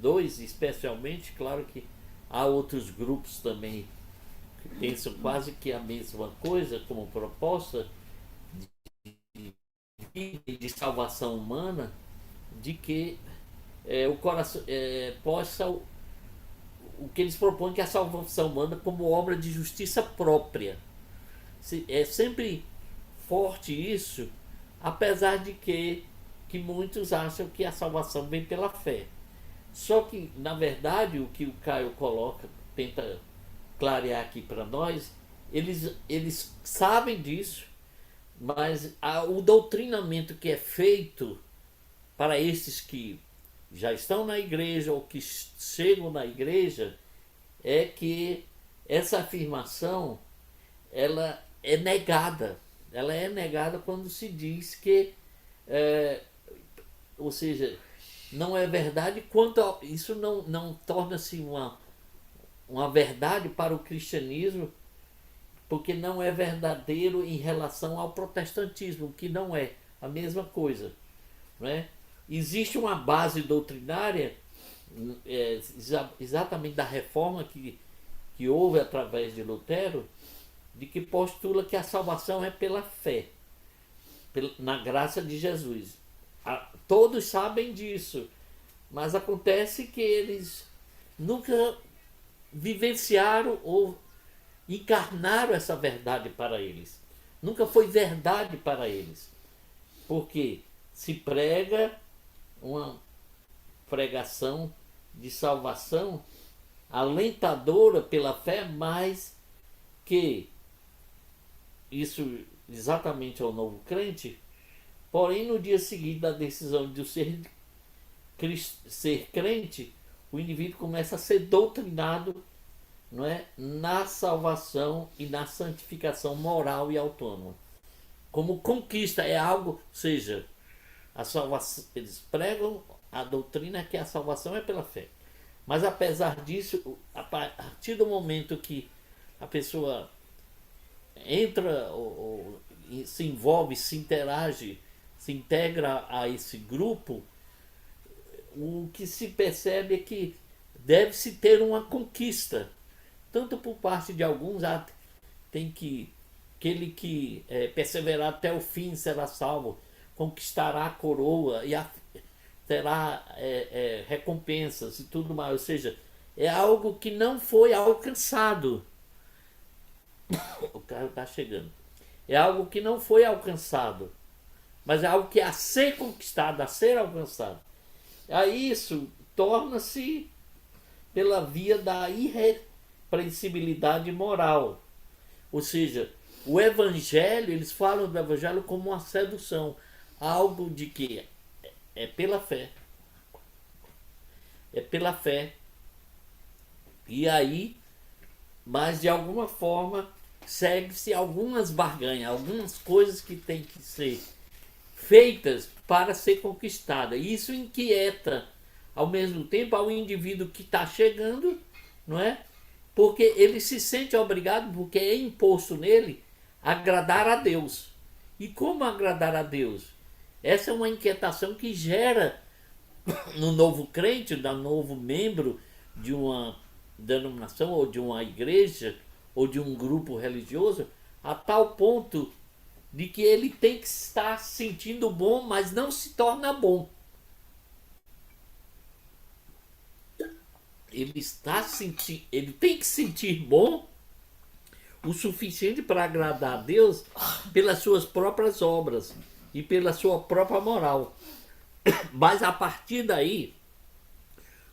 2 especialmente. Claro que há outros grupos também que pensam quase que a mesma coisa como proposta de salvação humana, de que o coração possa o que eles propõem, que é a salvação humana como obra de justiça própria. É sempre forte isso, apesar de que muitos acham que a salvação vem pela fé. Só que, na verdade, o que o Caio coloca, tenta clarear aqui para nós, eles sabem disso, mas o doutrinamento que é feito para esses que já estão na igreja ou que chegam na igreja é que essa afirmação ela é negada. Ela é negada quando se diz que, ou seja, não é verdade quanto a, isso não torna-se uma verdade para o cristianismo, porque não é verdadeiro em relação ao protestantismo, que não é a mesma coisa, não é? Existe uma base doutrinária exatamente da reforma que houve através de Lutero, de que postula que a salvação é pela fé, na graça de Jesus. Todos sabem disso, mas acontece que eles nunca vivenciaram ou encarnaram essa verdade para eles. Nunca foi verdade para eles. Porque se prega uma pregação de salvação alentadora pela fé, mas que isso exatamente ao novo crente, porém no dia seguinte da decisão de ser crente, o indivíduo começa a ser doutrinado, não é, na salvação e na santificação moral e autônoma. Como conquista, é algo, ou seja, a salvação, eles pregam a doutrina que a salvação é pela fé. Mas apesar disso, a partir do momento que a pessoa entra ou se envolve, se interage, se integra a esse grupo, o que se percebe é que deve-se ter uma conquista, tanto por parte de alguns, tem que aquele que perseverar até o fim será salvo, conquistará a coroa e terá recompensas e tudo mais. Ou seja, é algo que não foi alcançado. O carro está chegando. É algo que não foi alcançado, mas é algo que é a ser conquistado, a ser alcançado. Aí isso torna-se pela via da irrepreensibilidade moral. Ou seja, o evangelho, eles falam do evangelho como uma sedução, algo de que é pela fé. É pela fé. E aí, mas de alguma forma, segue-se algumas barganhas, algumas coisas que têm que ser feitas para ser conquistada. E isso inquieta, ao mesmo tempo, ao indivíduo que está chegando, não é? Porque ele se sente obrigado, porque é imposto nele agradar a Deus. E como agradar a Deus? Essa é uma inquietação que gera no novo crente, no novo membro de uma denominação ou de uma igreja ou de um grupo religioso, a tal ponto de que ele tem que estar se sentindo bom, mas não se torna bom. Ele tem que sentir bom o suficiente para agradar a Deus pelas suas próprias obras e pela sua própria moral. Mas a partir daí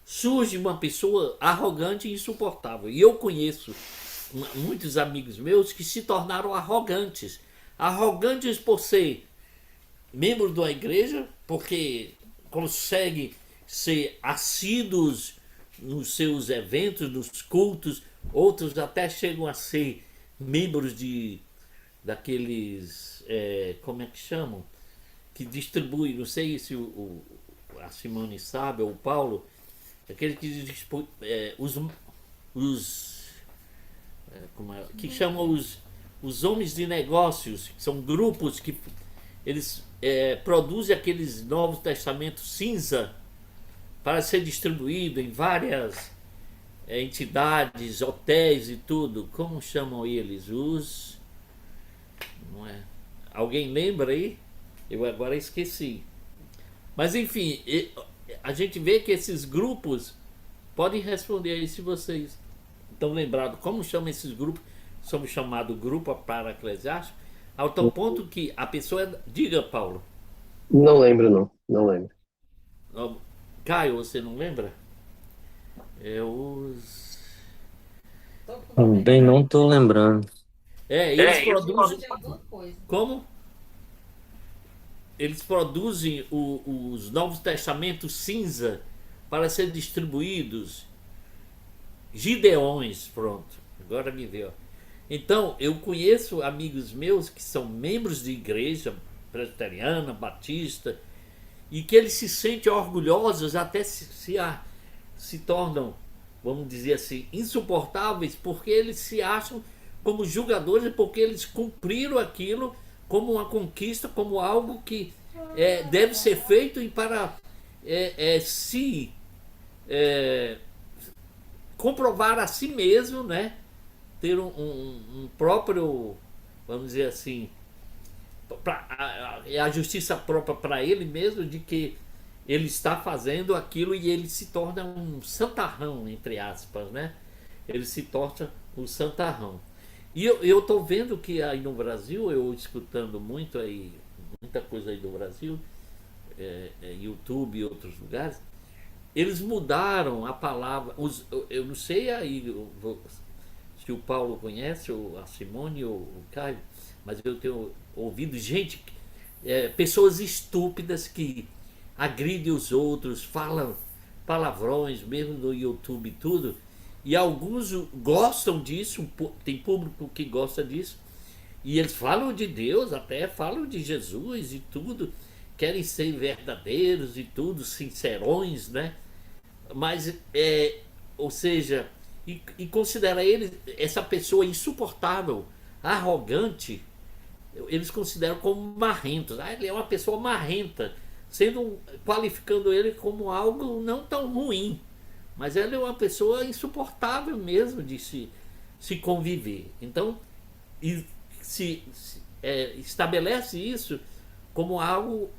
surge uma pessoa arrogante e insuportável. E eu conheço muitos amigos meus que se tornaram arrogantes. Arrogantes por ser membro da igreja, porque conseguem ser assíduos nos seus eventos, nos cultos. Outros até chegam a ser membros daqueles, como é que chamam? Que distribui, não sei se a Simone sabe, ou o Paulo, aquele que distribui que chamam os homens de negócios, que são grupos que eles produzem aqueles Novos Testamentos cinza, para ser distribuído em várias entidades, hotéis e tudo. Como chamam eles? Os. Não é? Alguém lembra aí? Eu agora esqueci. Mas enfim, a gente vê que esses grupos podem responder aí se vocês estão lembrados como chamam esses grupos. Somos chamados grupo para eclesiástico, ao tal ponto que a pessoa. Diga, Paulo. Não lembro, não. Não lembro. Ó, Caio, você não lembra? É os. Bem, não tô lembrando. Eles produzem. Como? Eles produzem os Novos Testamentos cinza para ser distribuídos. Gideões, pronto. Agora me deu. Então, eu conheço amigos meus que são membros de igreja presbiteriana, batista, e que eles se sentem orgulhosos, até se tornam, vamos dizer assim, insuportáveis, porque eles se acham como julgadores, porque eles cumpriram aquilo como uma conquista, como algo que deve ser feito e para se comprovar a si mesmo, né? Ter um próprio, vamos dizer assim, a justiça própria para ele mesmo, de que ele está fazendo aquilo e ele se torna um santarrão, entre aspas, né? Ele se torna um santarrão. E eu tô vendo que aí no Brasil, eu escutando muito aí, muita coisa aí do Brasil, YouTube e outros lugares, eles mudaram a palavra. Eu não sei aí se o Paulo conhece, ou a Simone ou o Caio, mas eu tenho ouvido gente, pessoas estúpidas que agridem os outros, falam palavrões, mesmo no YouTube e tudo, e alguns gostam disso, tem público que gosta disso, e eles falam de Deus, até falam de Jesus e tudo, querem ser verdadeiros e tudo, sincerões, né? Mas, ou seja, e considera ele, essa pessoa insuportável, arrogante, eles consideram como marrentos. Ele é uma pessoa marrenta, qualificando ele como algo não tão ruim, mas ele é uma pessoa insuportável mesmo de se conviver. Então, estabelece isso como algo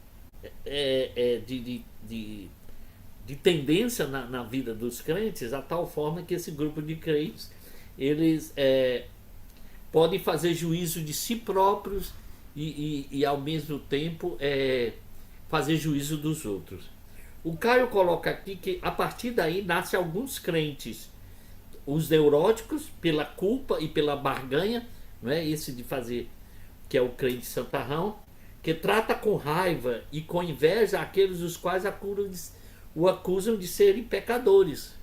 de tendência na vida dos crentes, a tal forma que esse grupo de crentes eles podem fazer juízo de si próprios e ao mesmo tempo fazer juízo dos outros. O Caio coloca aqui que a partir daí nasce alguns crentes, os neuróticos pela culpa e pela barganha, não é esse de fazer, que é o crente santarrão, que trata com raiva e com inveja aqueles os quais o acusam de serem pecadores.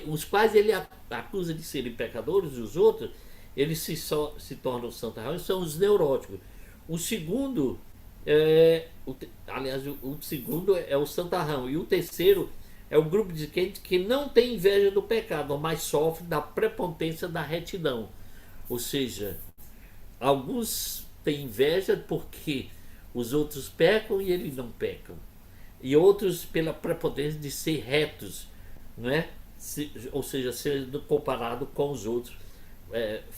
Os quais ele acusa de serem pecadores, e os outros, eles se tornam santarrões, são os neuróticos. O segundo, aliás, o segundo é o santarrão, e o terceiro é o grupo de crentes que não tem inveja do pecado, mas sofre da prepotência da retidão. Ou seja, alguns têm inveja porque os outros pecam e eles não pecam. E outros pela prepotência de ser retos, não é? Ou seja, sendo comparado com os outros,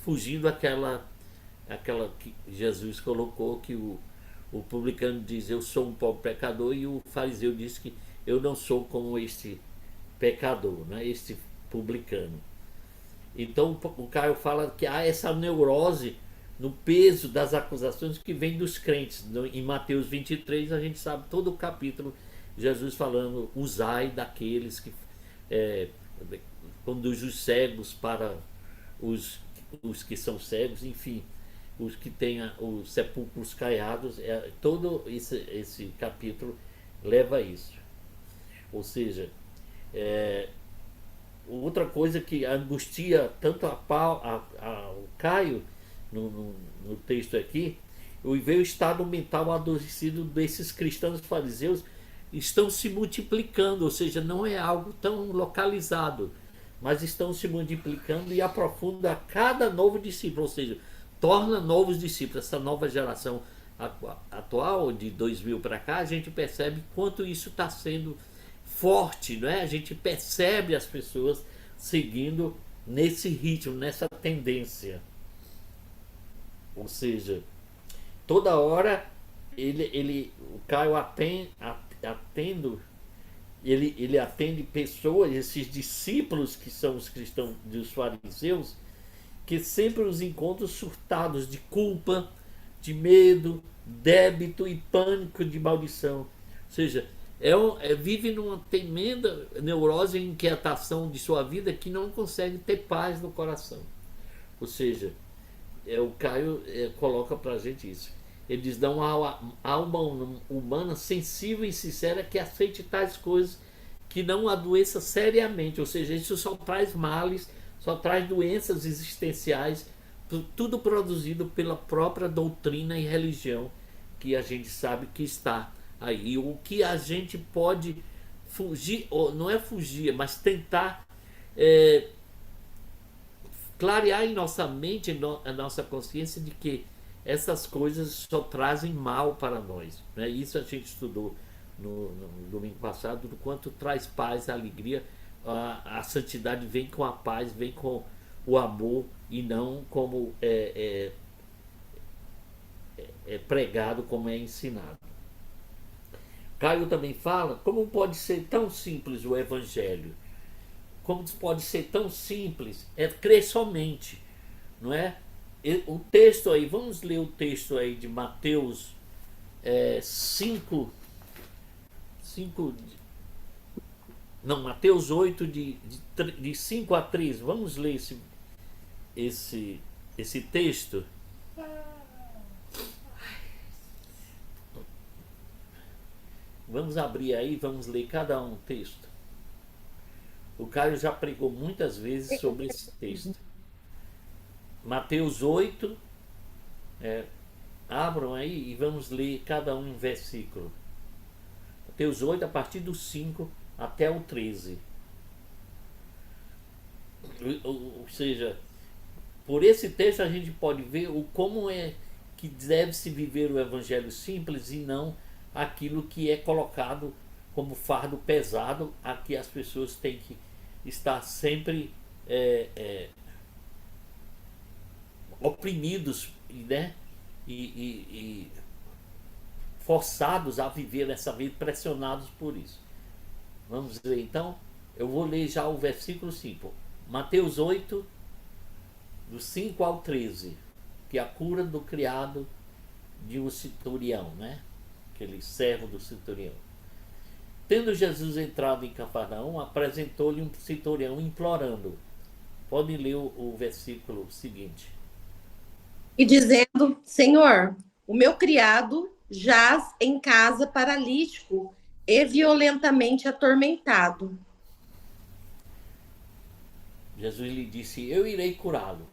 fugindo aquela que Jesus colocou, que o publicano diz: eu sou um pobre pecador, e o fariseu diz que eu não sou como este pecador, né? Este publicano. Então o Caio fala que há essa neurose no peso das acusações que vem dos crentes. Em Mateus 23 a gente sabe todo o capítulo, Jesus falando: usai daqueles que conduz os cegos para os que são cegos, enfim, os que têm os sepulcros caiados. Todo esse capítulo leva a isso. Ou seja, outra coisa que angustia tanto ao Caio no texto aqui, ver o estado mental adormecido desses cristãos fariseus estão se multiplicando, ou seja, não é algo tão localizado, mas estão se multiplicando e aprofunda a cada novo discípulo, ou seja, torna novos discípulos. Essa nova geração atual, de 2000 para cá, a gente percebe quanto isso está sendo forte, não é? A gente percebe as pessoas seguindo nesse ritmo, nessa tendência. Ou seja, toda hora o Caio ele atende pessoas, esses discípulos que são os cristãos dos fariseus, que sempre os encontram surtados de culpa, de medo, débito e pânico de maldição. Ou seja, vive numa tremenda neurose e inquietação de sua vida que não consegue ter paz no coração. Ou seja, o Caio coloca pra gente isso. Ele diz: não há alma humana sensível e sincera que aceite tais coisas, que não adoeça seriamente. Ou seja, isso só traz males, só traz doenças existenciais, tudo produzido pela própria doutrina e religião que a gente sabe que está aí. E o que a gente pode fugir, ou não é fugir, mas tentar clarear em nossa mente, a nossa consciência de que essas coisas só trazem mal para nós, né? Isso a gente estudou no domingo passado, do quanto traz paz, alegria. A santidade vem com a paz, vem com o amor, e não como é pregado, como é ensinado. Caio também fala como pode ser tão simples o evangelho, como pode ser tão simples, crer somente, não é? O texto aí, vamos ler o texto aí de Mateus 5, não, Mateus 8, de 5 a 13. Vamos ler esse texto. Vamos abrir aí, vamos ler cada um texto. O Caio já pregou muitas vezes sobre esse texto. Mateus 8, abram aí e vamos ler cada um em versículo. Mateus 8, a partir do 5 até o 13. Ou seja, por esse texto a gente pode ver como é que deve-se viver o evangelho simples, e não aquilo que é colocado como fardo pesado, a que as pessoas têm que estar sempre oprimidos, né? E forçados a viver essa vida, pressionados por isso. Vamos ler então. Eu vou ler já o versículo 5. Mateus 8, do 5 ao 13, que é a cura do criado de um centurião, né? Aquele servo do centurião. Tendo Jesus entrado em Cafarnaum, apresentou-lhe um centurião implorando. Podem ler o versículo seguinte. E dizendo: Senhor, o meu criado jaz em casa paralítico e violentamente atormentado. Jesus lhe disse: eu irei curá-lo.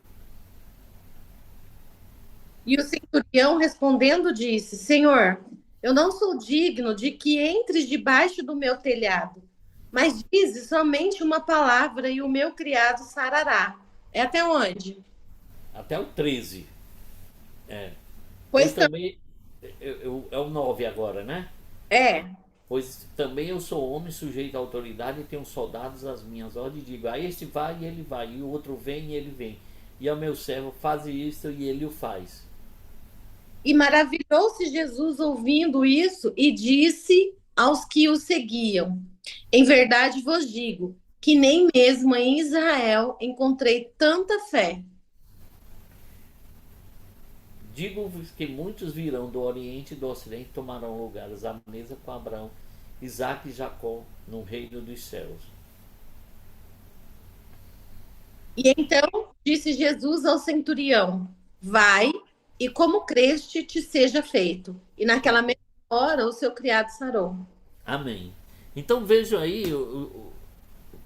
E o centurião respondendo disse: Senhor, eu não sou digno de que entres debaixo do meu telhado, mas dize somente uma palavra e o meu criado sarará. É até onde? Até o 13. Pois também é o 9 agora, né? Pois também eu sou homem sujeito à autoridade e tenho soldados às minhas ordens, e digo: a este vai e ele vai, e o outro vem e ele vem, e ao meu servo faze isto e ele o faz. E maravilhou-se Jesus ouvindo isso e disse aos que o seguiam: em verdade vos digo que nem mesmo em Israel encontrei tanta fé. Digo-vos que muitos virão do Oriente e do Ocidente, tomarão lugares à mesa com Abraão, Isaque e Jacó no reino dos céus. E então disse Jesus ao centurião: vai, e como creste te seja feito. E naquela mesma hora o seu criado sarou. Amém. Então vejam aí,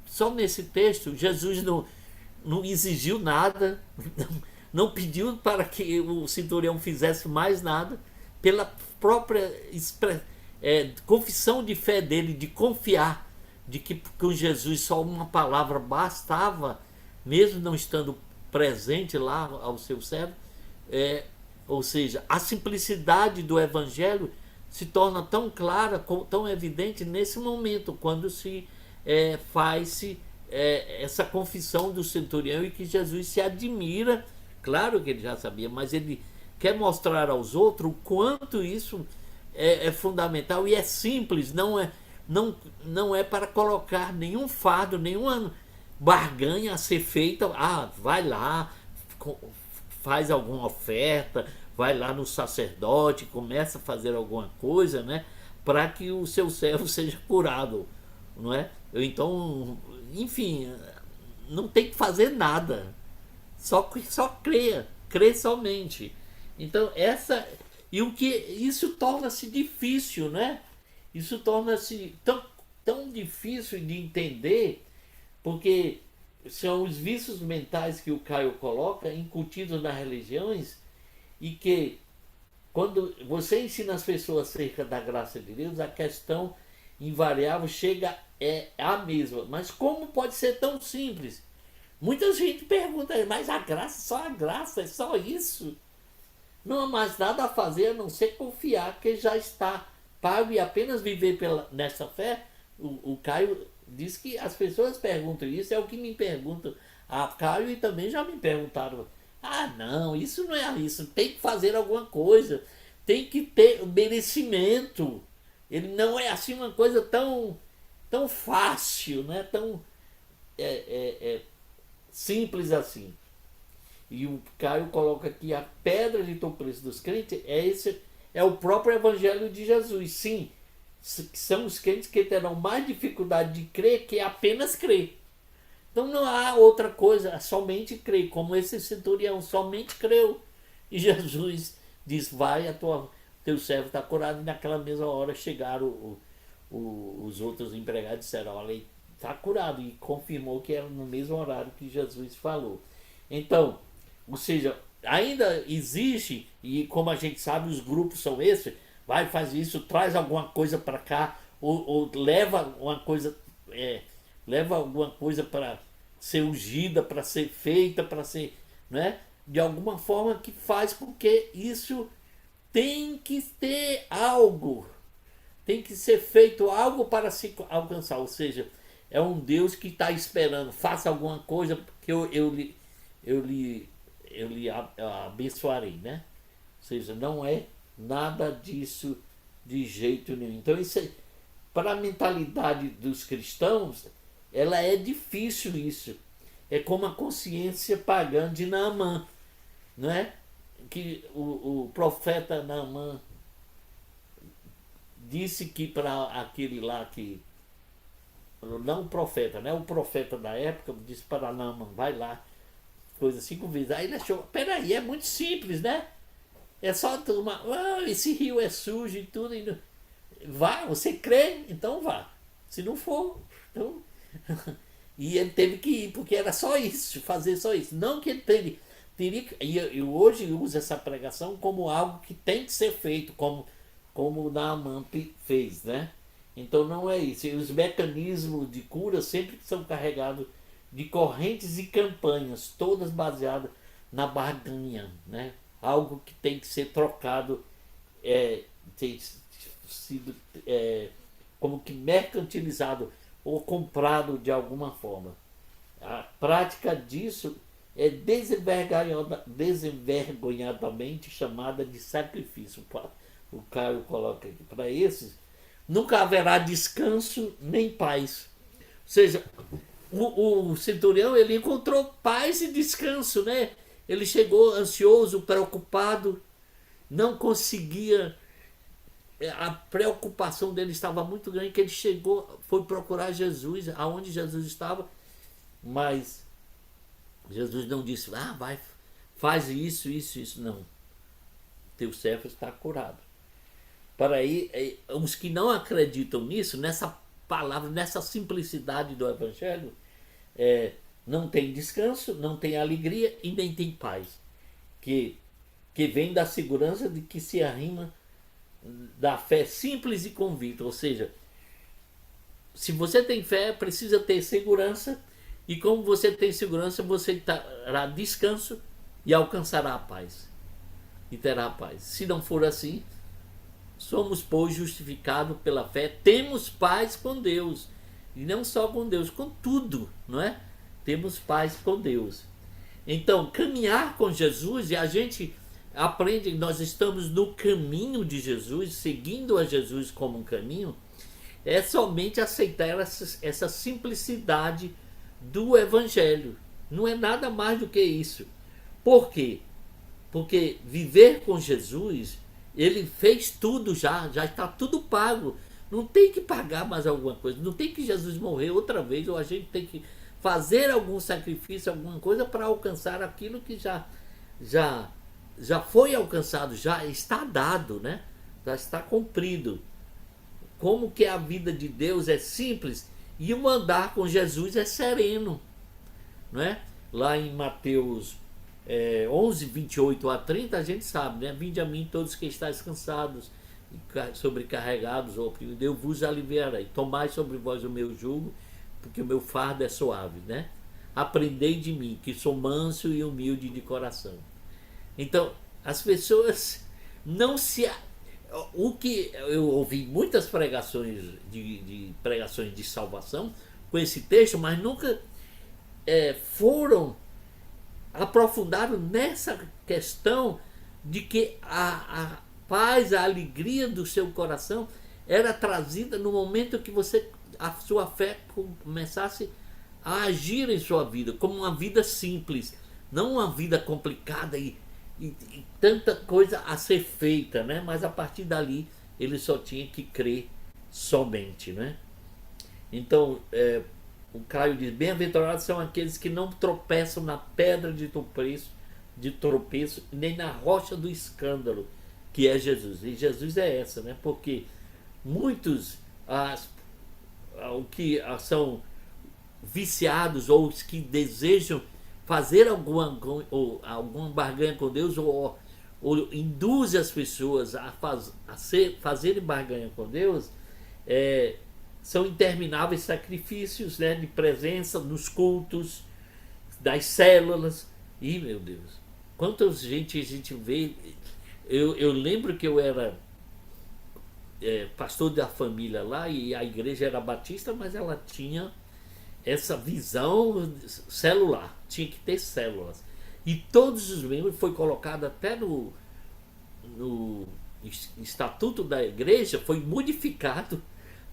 só nesse texto, Jesus não exigiu nada, não pediu para que o centurião fizesse mais nada, pela própria confissão de fé dele, de confiar de que com Jesus só uma palavra bastava, mesmo não estando presente lá ao seu servo. Ou seja, a simplicidade do evangelho se torna tão clara, tão evidente nesse momento, quando se faz-se essa confissão do centurião, e que Jesus se admira. Claro que ele já sabia, mas ele quer mostrar aos outros o quanto isso é fundamental e é simples, não é para colocar nenhum fardo, nenhuma barganha a ser feita. Vai lá, faz alguma oferta, vai lá no sacerdote, começa a fazer alguma coisa, né, para que o seu servo seja curado, não é? Então, enfim, não tem que fazer nada, só crê somente. Então, o que isso torna-se difícil, né? Isso torna-se tão difícil de entender, porque são os vícios mentais que o Caio coloca, incutidos nas religiões, e que quando você ensina as pessoas acerca da graça de Deus, a questão invariável chega a mesma. Mas como pode ser tão simples? Muita gente pergunta, mas a graça, é só isso? Não há mais nada a fazer a não ser confiar que já está pago e apenas viver nessa fé. O Caio diz que as pessoas perguntam isso, é o que me perguntam a Caio, e também já me perguntaram. Não, isso não é isso, tem que fazer alguma coisa, tem que ter merecimento. Ele não é assim uma coisa tão fácil, né? Tão simples assim. E o Caio coloca que a pedra de tropeço dos crentes é o próprio Evangelho de Jesus. Sim, são os crentes que terão mais dificuldade de crer que apenas crer. Então não há outra coisa, somente crer, como esse centurião somente creu. E Jesus diz, teu servo está curado, e naquela mesma hora chegaram os outros empregados e disseram, olha, ele está curado, e confirmou que era no mesmo horário que Jesus falou. Então, ou seja, ainda existe, e como a gente sabe, os grupos são esses, vai, faz isso, traz alguma coisa para cá, ou leva uma coisa, leva alguma coisa para ser ungida, para ser feita, para ser, né, de alguma forma que faz com que isso tem que ter algo, tem que ser feito algo para se alcançar. Ou seja, é um Deus que está esperando, faça alguma coisa que eu lhe abençoarei, né? Ou seja, não é nada disso de jeito nenhum. Então isso para a mentalidade dos cristãos, ela é difícil isso. É como a consciência pagã de Naamã, não é? Que o profeta Naamã disse que para aquele lá que, não o profeta, né? O profeta da época disse para Naamã, vai lá, coisa 5 vezes. Aí ele achou, peraí, é muito simples, né? É só tomar, esse rio é sujo e tudo. E vá, você crê, então vá. Se não for, então... E ele teve que ir, porque era só isso, fazer só isso. Não que ele teria que... E hoje usa essa pregação como algo que tem que ser feito, como o Naamã fez, né? Então não é isso. E os mecanismos de cura sempre são carregados de correntes e campanhas, todas baseadas na barganha, né? Algo que tem que ser trocado, tem sido como que mercantilizado ou comprado de alguma forma. A prática disso é desenvergonhadamente chamada de sacrifício. O Caio coloca aqui, para esses nunca haverá descanso nem paz. Ou seja, o centurião, ele encontrou paz e descanso, né? Ele chegou ansioso, preocupado, não conseguia, a preocupação dele estava muito grande, que ele foi procurar Jesus, aonde Jesus estava, mas Jesus não disse, vai, faz isso, não. Teu servo está curado. Para aí, os que não acreditam nisso, nessa palavra, nessa simplicidade do Evangelho, não tem descanso, não tem alegria e nem tem paz, que vem da segurança de que se arrima da fé simples e convicta. Ou seja, se você tem fé, precisa ter segurança, e como você tem segurança, você terá descanso e alcançará a paz, e terá a paz. Se não for assim, somos, pois, justificados pela fé, temos paz com Deus. E não só com Deus, com tudo, não é? Temos paz com Deus. Então, caminhar com Jesus, e a gente aprende que nós estamos no caminho de Jesus, seguindo a Jesus como um caminho, é somente aceitar essa simplicidade do Evangelho. Não é nada mais do que isso. Por quê? Porque viver com Jesus, ele fez tudo já está tudo pago. Não tem que pagar mais alguma coisa, não tem que Jesus morrer outra vez, ou a gente tem que fazer algum sacrifício, alguma coisa para alcançar aquilo que já foi alcançado, já está dado, né? Já está cumprido. Como que a vida de Deus é simples e o andar com Jesus é sereno, não é? Lá em Mateus 11, 28 a 30, a gente sabe, né? Vinde a mim todos que estáis cansados e sobrecarregados ou oprimidos, eu vos aliviarei. Tomai sobre vós o meu jugo, porque o meu fardo é suave, né? Aprendei de mim, que sou manso e humilde de coração. Então, as pessoas não se... O que eu ouvi muitas pregações pregações de salvação com esse texto, mas nunca foram aprofundaram nessa questão de que a paz, a alegria do seu coração era trazida no momento que a sua fé começasse a agir em sua vida, como uma vida simples, não uma vida complicada e tanta coisa a ser feita, né? Mas a partir dali ele só tinha que crer somente, né? Então, o Caio diz: bem-aventurados são aqueles que não tropeçam na pedra de tropeço, nem na rocha do escândalo, que é Jesus. E Jesus é essa, né? Porque muitos o que são viciados ou os que desejam fazer alguma barganha com Deus ou induz as pessoas a fazerem barganha com Deus, são intermináveis sacrifícios, né, de presença nos cultos, das células. E, meu Deus, quanta gente a gente vê. Eu lembro que eu era pastor da família lá, e a igreja era batista, mas ela tinha essa visão celular, tinha que ter células. E todos os membros, foi colocado até no estatuto da igreja, foi modificado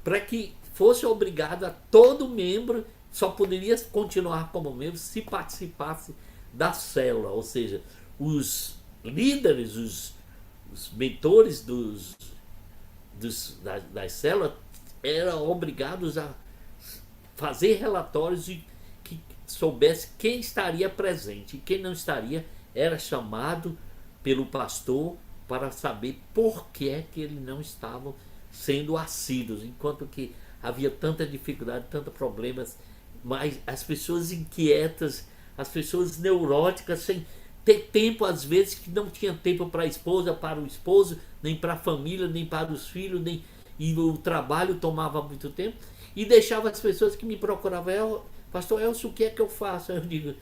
para que fosse obrigado a todo membro, só poderia continuar como membro se participasse da célula, ou seja, os líderes, os mentores das células eram obrigados a fazer relatórios e que soubesse quem estaria presente, e quem não estaria era chamado pelo pastor para saber por que é que eles não estavam sendo assíduos, enquanto que havia tanta dificuldade, tantos problemas, mas as pessoas inquietas, as pessoas neuróticas, sem ter tempo, às vezes que não tinha tempo para a esposa, para o esposo, nem para a família, nem para os filhos, e o trabalho tomava muito tempo, e deixava as pessoas que me procuravam: pastor Elcio, o que é que eu faço? Eu digo: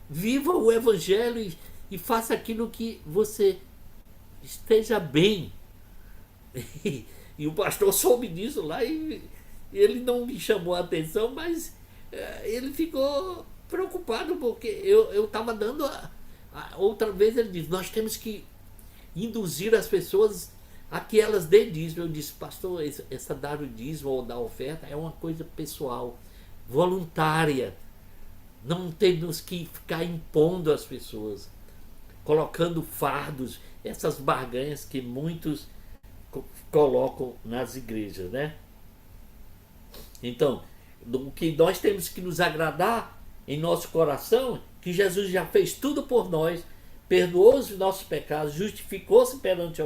viva o evangelho e faça aquilo que você esteja bem. E o pastor soube disso lá, e ele não me chamou a atenção, mas ele ficou preocupado, porque eu estava dando outra vez ele disse: nós temos que induzir as pessoas a que elas dêem dízimo. Eu disse: pastor, essa dar o dízimo ou dar oferta é uma coisa pessoal, voluntária. Não temos que ficar impondo às pessoas, colocando fardos, essas barganhas que muitos colocam nas igrejas, né? Então, o que nós temos que nos agradar em nosso coração, que Jesus já fez tudo por nós, perdoou os nossos pecados, justificou-se perante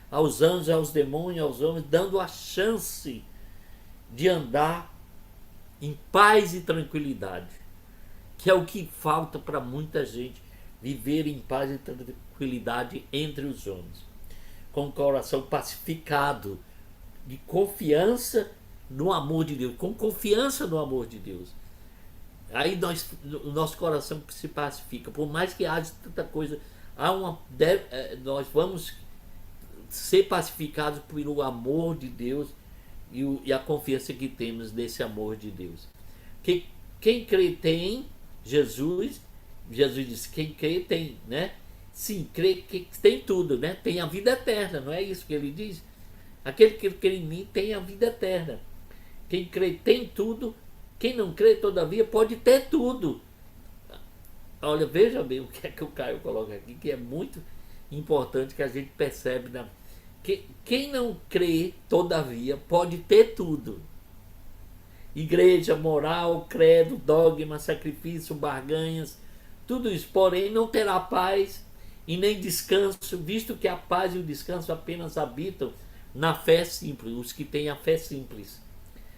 aos anjos, aos demônios, aos homens, dando a chance de andar em paz e tranquilidade, que é o que falta para muita gente, viver em paz e tranquilidade entre os homens, com o coração pacificado, de confiança no amor de Deus, com confiança no amor de Deus. Aí o nosso coração se pacifica, por mais que haja tanta coisa, nós vamos ser pacificados pelo amor de Deus e a confiança que temos nesse amor de Deus. Quem crê tem Jesus. Jesus disse, quem crê tem, né? Sim, crê que tem tudo, né? Tem a vida eterna, não é isso que ele diz? Aquele que crê em mim tem a vida eterna. Quem crê tem tudo. Quem não crê, todavia, pode ter tudo. Olha, veja bem o que é que o Caio coloca aqui, que é muito importante, que a gente percebe. Quem não crê, todavia, pode ter tudo. Igreja, moral, credo, dogma, sacrifício, barganhas, tudo isso. Porém, não terá paz e nem descanso, visto que a paz e o descanso apenas habitam na fé simples, os que têm a fé simples.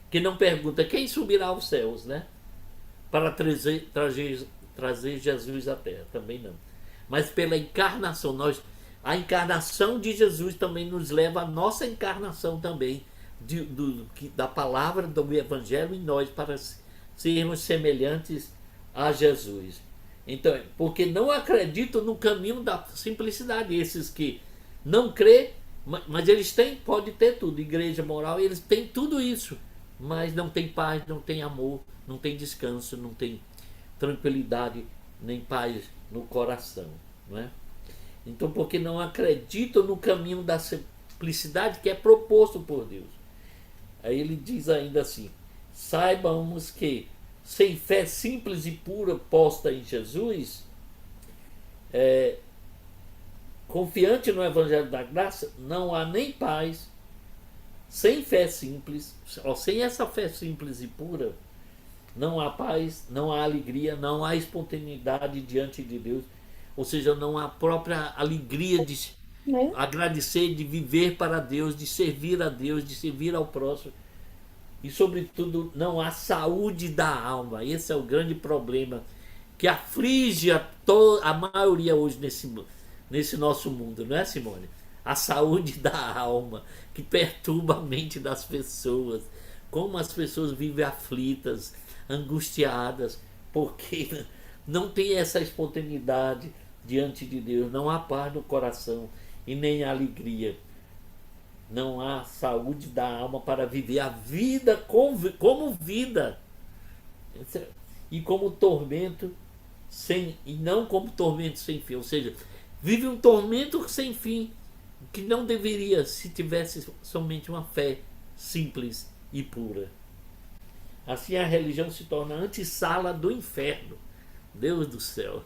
Que não pergunta quem subirá aos céus, né? Para trazer Jesus à terra, também não. Mas pela encarnação, a encarnação de Jesus também nos leva à nossa encarnação também, da palavra do Evangelho em nós, para sermos semelhantes a Jesus. Então, porque não acreditam no caminho da simplicidade, esses que não crê, mas eles podem ter tudo, igreja, moral, eles têm tudo isso, mas não tem paz, não tem amor, não tem descanso, não tem tranquilidade, nem paz no coração, não é? Então, porque não acreditam no caminho da simplicidade que é proposto por Deus. Aí ele diz ainda assim: saibamos que sem fé simples e pura posta em Jesus, confiante no Evangelho da Graça, não há nem paz. Sem fé simples, sem essa fé simples e pura, não há paz, não há alegria, não há espontaneidade diante de Deus. Ou seja, não há própria alegria de agradecer, de viver para Deus, de servir a Deus, de servir ao próximo. E, sobretudo, não há saúde da alma. Esse é o grande problema que aflige a maioria hoje nesse nosso mundo, não é, Simone? A saúde da alma, que perturba a mente das pessoas. Como as pessoas vivem aflitas, angustiadas, porque não tem essa espontaneidade diante de Deus, não há paz no coração e nem alegria. Não há saúde da alma para viver a vida como vida e como tormento e não como tormento sem fim. Ou seja, vive um tormento sem fim que não deveria, se tivesse somente uma fé simples e pura. Assim a religião se torna antessala do inferno. Deus do céu.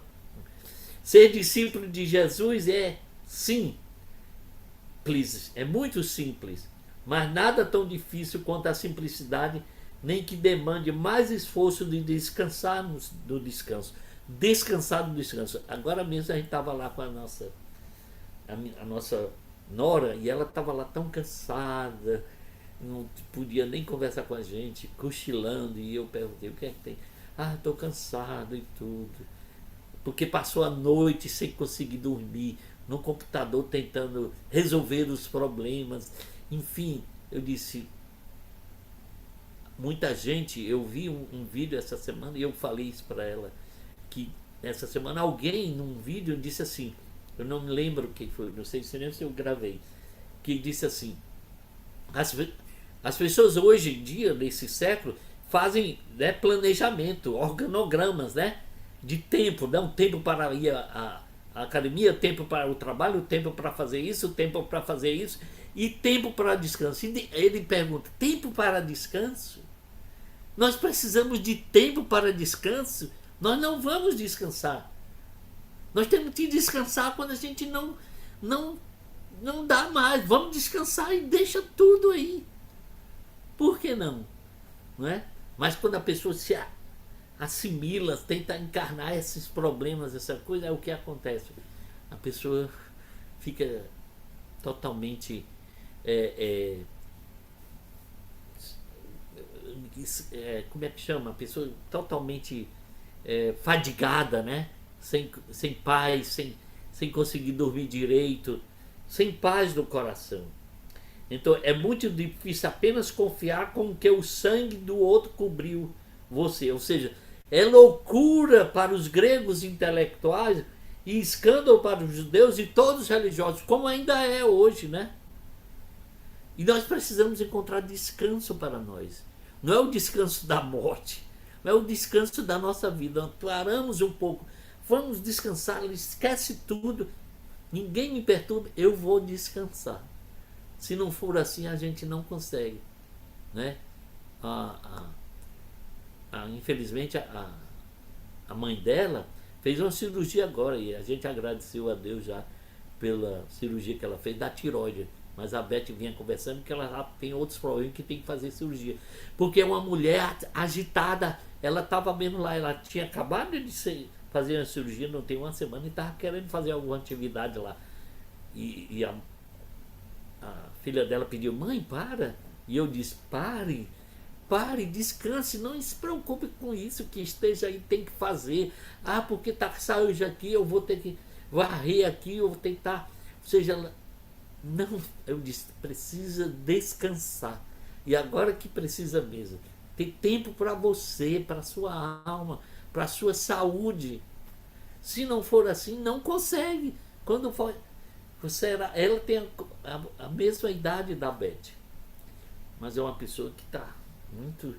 Ser discípulo de Jesus é simples, é muito simples, mas nada tão difícil quanto a simplicidade, nem que demande mais esforço de descansar do descanso. Descansar do descanso. Agora mesmo a gente estava lá com a nossa nora, e ela estava lá tão cansada, não podia nem conversar com a gente, cochilando, e eu perguntei: o que é que tem? Estou cansado e tudo, porque passou a noite sem conseguir dormir, no computador tentando resolver os problemas. Enfim, eu disse, muita gente, eu vi um vídeo essa semana e eu falei isso para ela, que essa semana alguém num vídeo disse assim, eu não me lembro quem foi, não sei se eu gravei, que disse assim: as pessoas hoje em dia, nesse século, fazem, né, planejamento, organogramas, né, de tempo, dá um tempo para ir à academia, tempo para o trabalho, tempo para fazer isso, tempo para fazer isso e tempo para descanso. E ele pergunta: tempo para descanso? Nós precisamos de tempo para descanso? Nós não vamos descansar. Nós temos que descansar quando a gente não dá mais. Vamos descansar e deixa tudo aí. Por que não? Não é? Mas quando a pessoa se assimila, tenta encarnar esses problemas, essa coisa, é o que acontece. A pessoa fica totalmente como é que chama? A pessoa totalmente fadigada, né? Sem paz, sem conseguir dormir direito, sem paz no coração. Então é muito difícil apenas confiar com que o sangue do outro cobriu você. Ou seja, é loucura para os gregos intelectuais e escândalo para os judeus e todos os religiosos, como ainda é hoje, né? E nós precisamos encontrar descanso para nós. Não é o descanso da morte, não é o descanso da nossa vida. Paramos um pouco, vamos descansar, esquece tudo, ninguém me perturba, eu vou descansar. Se não for assim, a gente não consegue, né? Infelizmente, a mãe dela fez uma cirurgia agora e a gente agradeceu a Deus já pela cirurgia que ela fez da tireoide. Mas a Beth vinha conversando que ela já tem outros problemas que tem que fazer cirurgia. Porque é uma mulher agitada. Ela estava vendo lá, ela tinha acabado de fazer uma cirurgia, não tem uma semana, e estava querendo fazer alguma atividade lá. E a filha dela pediu, mãe, para. E eu disse, pare, descanse, não se preocupe com isso que esteja aí, tem que fazer. Ah, porque tá saúde aqui, eu vou ter que varrer aqui, eu vou tentar. Ou seja, não, eu disse, precisa descansar. E agora que precisa mesmo. Ter tempo para você, para a sua alma, para a sua saúde. Se não for assim, não consegue. Quando for, ela tem a mesma idade da Beth. Mas é uma pessoa que está muito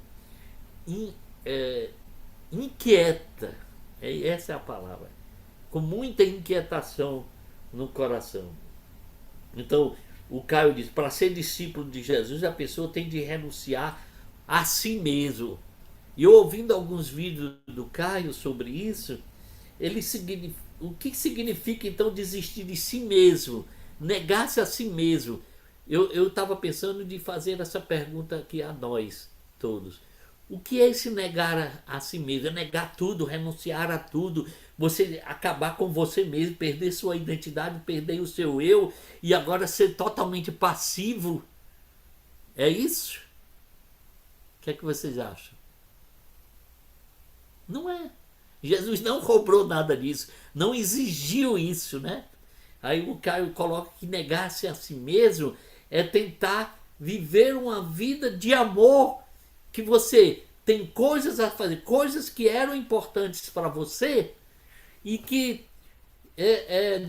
inquieta. Essa é a palavra. Com muita inquietação no coração. Então, o Caio diz, para ser discípulo de Jesus, a pessoa tem de renunciar a si mesmo. E eu, ouvindo alguns vídeos do Caio sobre isso, o que significa então desistir de si mesmo? Negar-se a si mesmo. Eu estava pensando de fazer essa pergunta aqui a nós todos. O que é esse negar a si mesmo? É negar tudo, renunciar a tudo, você acabar com você mesmo, perder sua identidade, perder o seu eu e agora ser totalmente passivo? É isso? O que é que vocês acham? Não é. Jesus não cobrou nada disso, não exigiu isso, né? Aí o Caio coloca que negar-se a si mesmo é tentar viver uma vida de amor, que você tem coisas a fazer, coisas que eram importantes para você e que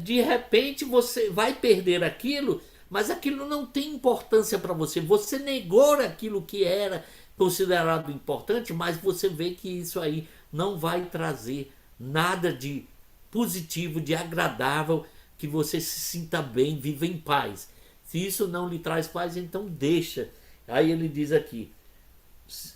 de repente você vai perder aquilo, mas aquilo não tem importância para você. Você negou aquilo que era considerado importante, mas você vê que isso aí não vai trazer nada de positivo, de agradável, que você se sinta bem, viva em paz. Se isso não lhe traz paz, então deixa. Aí ele diz aqui,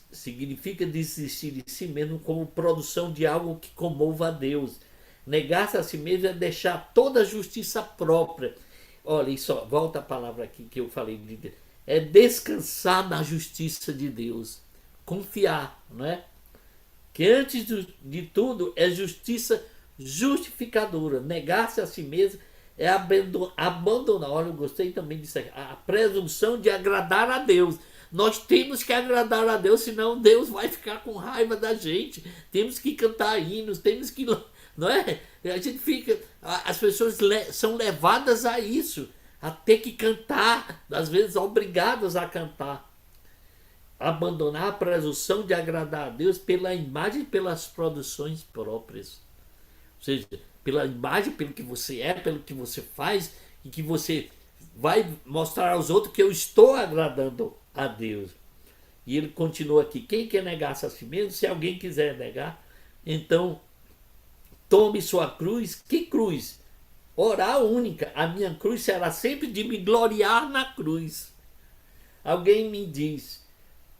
significa desistir de si mesmo como produção de algo que comova a Deus. Negar-se a si mesmo é deixar toda a justiça própria. Olha, isso, volta a palavra aqui que eu falei. É descansar na justiça de Deus. Confiar, não é? Que antes de tudo é justiça justificadora. Negar-se a si mesmo é abandonar. Olha, eu gostei também disso aqui. A presunção de agradar a Deus. Nós temos que agradar a Deus, senão Deus vai ficar com raiva da gente. Temos que cantar hinos, temos que... Não é? A gente fica... As pessoas são levadas a isso, a ter que cantar, às vezes obrigadas a cantar. Abandonar a presunção de agradar a Deus pela imagem e pelas produções próprias. Ou seja, pela imagem, pelo que você é, pelo que você faz, e que você vai mostrar aos outros que eu estou agradando a Deus. E ele continua aqui, quem quer negar-se a si mesmo, se alguém quiser negar, então tome sua cruz. Que cruz? Ora, única. A minha cruz será sempre de me gloriar na cruz. Alguém me diz,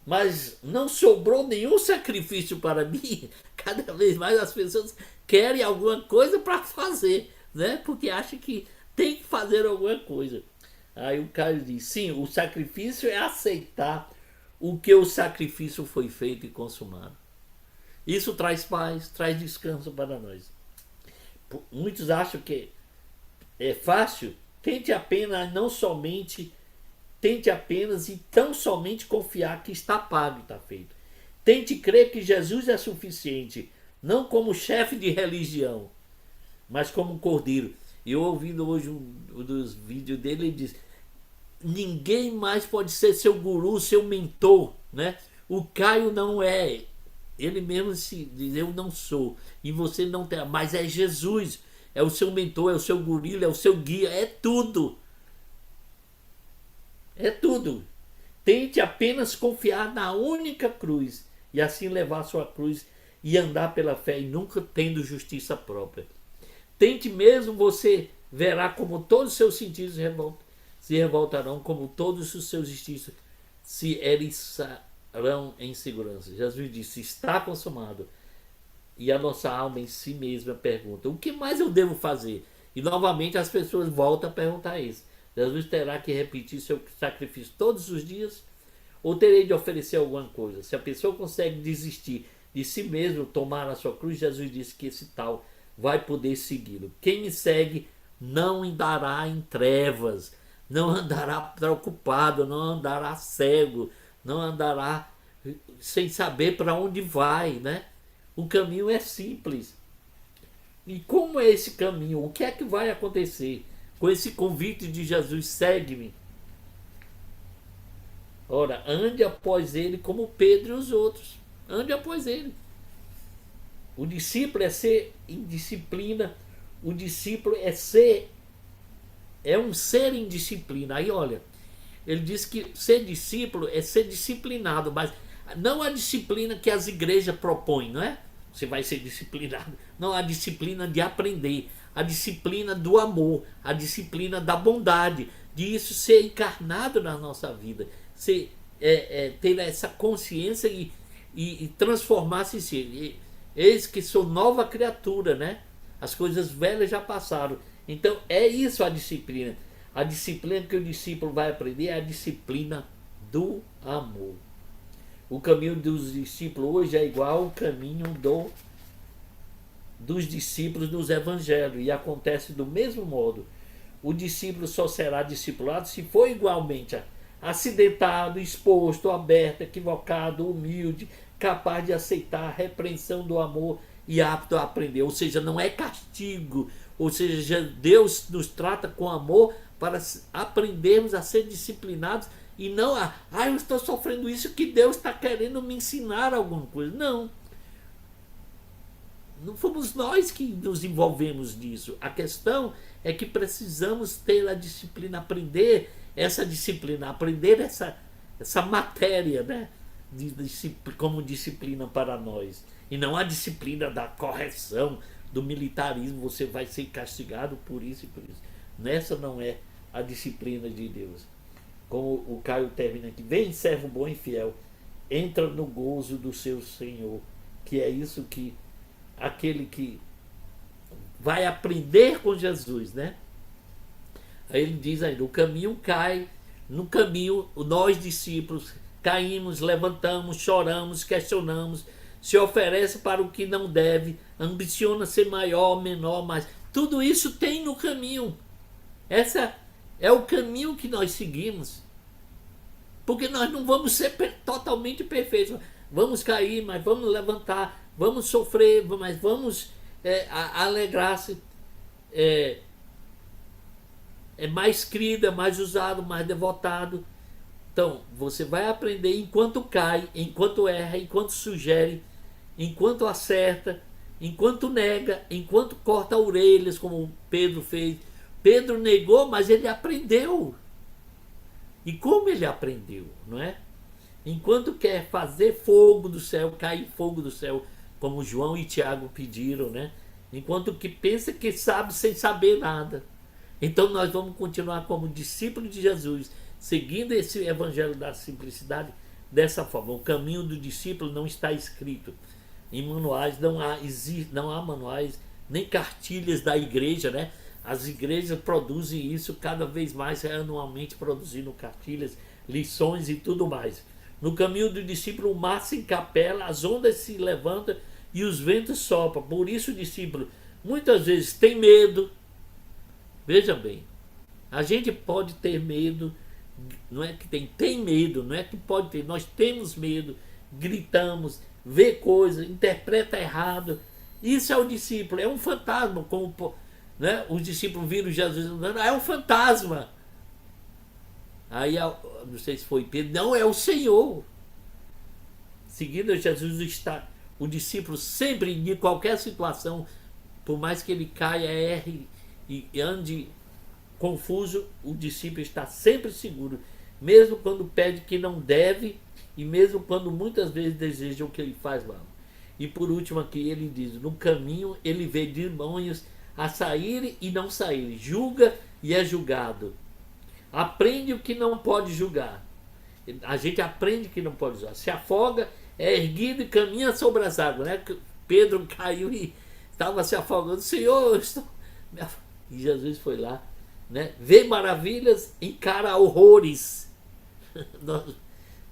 mas não sobrou nenhum sacrifício para mim. Cada vez mais as pessoas querem alguma coisa para fazer, né? Porque acham que tem que fazer alguma coisa. Aí o cara diz, sim, o sacrifício é aceitar o que o sacrifício foi feito e consumado. Isso traz paz, traz descanso para nós. Muitos acham que é fácil. Tente apenas e tão somente confiar que está pago e está feito. Tente crer que Jesus é suficiente, não como chefe de religião, mas como cordeiro. Eu ouvindo hoje um dos vídeos dele, ele diz, ninguém mais pode ser seu guru, seu mentor, né? O Caio não é. Ele mesmo se diz, eu não sou. E você não tem, mas é Jesus. É o seu mentor, é o seu gorila, é o seu guia, é tudo. É tudo. Tente apenas confiar na única cruz e assim levar sua cruz e andar pela fé e nunca tendo justiça própria. Tente mesmo, você verá como todos os seus sentidos se revoltarão, como todos os seus instintos se eriçarão em segurança. Jesus disse: está consumado. E a nossa alma em si mesma pergunta: o que mais eu devo fazer? E novamente as pessoas voltam a perguntar isso. Jesus terá que repetir seu sacrifício todos os dias? Ou terei de oferecer alguma coisa? Se a pessoa consegue desistir de si mesmo, tomar a sua cruz, Jesus disse que esse tal vai poder segui-lo. Quem me segue não andará em trevas, não andará preocupado, não andará cego, não andará sem saber para onde vai, né? O caminho é simples. E como é esse caminho? O que é que vai acontecer com esse convite de Jesus? Segue-me. Ora, ande após ele como Pedro e os outros. Ande após ele. O discípulo é ser em disciplina. O discípulo é um ser em disciplina. Aí olha, ele diz que ser discípulo é ser disciplinado, mas não a disciplina que as igrejas propõem, não é? Você vai ser disciplinado. Não, a disciplina de aprender, a disciplina do amor, a disciplina da bondade, de isso ser encarnado na nossa vida, ter essa consciência e transformar-se em si. Eis que sou nova criatura, né? As coisas velhas já passaram. Então é isso a disciplina. A disciplina que o discípulo vai aprender é a disciplina do amor. O caminho dos discípulos hoje é igual ao caminho dos discípulos nos evangelhos, e acontece do mesmo modo. O discípulo só será discipulado se for igualmente acidentado, exposto, aberto, equivocado, humilde, capaz de aceitar a repreensão do amor e apto a aprender. Ou seja, não é castigo, ou seja, Deus nos trata com amor para aprendermos a ser disciplinados. E não, eu estou sofrendo isso que Deus está querendo me ensinar alguma coisa. Não. Não fomos nós que nos envolvemos nisso. A questão é que precisamos ter a disciplina, aprender essa disciplina, aprender essa matéria, né? Como disciplina para nós. E não a disciplina da correção, do militarismo. Você vai ser castigado por isso e por isso. Nessa não é a disciplina de Deus. Como o Caio termina aqui: vem, servo bom e fiel, entra no gozo do seu Senhor. Que é isso que aquele que vai aprender com Jesus, né? Aí ele diz ainda: o caminho cai, no caminho nós discípulos caímos, levantamos, choramos, questionamos, se oferece para o que não deve, ambiciona ser maior, menor, mas tudo isso tem no caminho. Essa é o caminho que nós seguimos, porque nós não vamos ser totalmente perfeitos. Vamos cair, mas vamos levantar. Vamos sofrer, mas vamos alegrar-se. É mais crido, é mais usado, mais devotado. Então, você vai aprender enquanto cai, enquanto erra, enquanto sugere, enquanto acerta, enquanto nega, enquanto corta orelhas, como Pedro fez. Pedro negou, mas ele aprendeu. E como ele aprendeu, não é? Enquanto quer fazer fogo do céu, cair fogo do céu, como João e Tiago pediram, né? Enquanto que pensa que sabe sem saber nada. Então nós vamos continuar como discípulos de Jesus, seguindo esse evangelho da simplicidade dessa forma. O caminho do discípulo não está escrito em manuais, não há manuais, nem cartilhas da igreja, né? As igrejas produzem isso cada vez mais, anualmente produzindo cartilhas, lições e tudo mais. No caminho do discípulo, o mar se encapela, as ondas se levantam e os ventos sopram. Por isso o discípulo muitas vezes tem medo. Veja bem, a gente pode ter medo, não é que tem medo, não é que pode ter, nós temos medo, gritamos, vê coisa, interpreta errado. Isso é o discípulo, é um fantasma, como, né, os discípulos viram Jesus andando, é um fantasma. Aí, não sei se foi Pedro, não, é o Senhor. Seguindo Jesus, está o discípulo sempre, em qualquer situação, por mais que ele caia, erre e ande confuso, o discípulo está sempre seguro mesmo quando pede que não deve e mesmo quando muitas vezes deseja o que ele faz mal. E por último aqui ele diz, no caminho ele vê demônios a sair e não sair, julga e é julgado. Aprende o que não pode julgar. A gente aprende que não pode julgar. Se afoga, é erguido e caminha sobre as águas, né? Pedro caiu e estava se afogando. Senhor, eu estou... E Jesus foi lá, né? Vê maravilhas, encara horrores.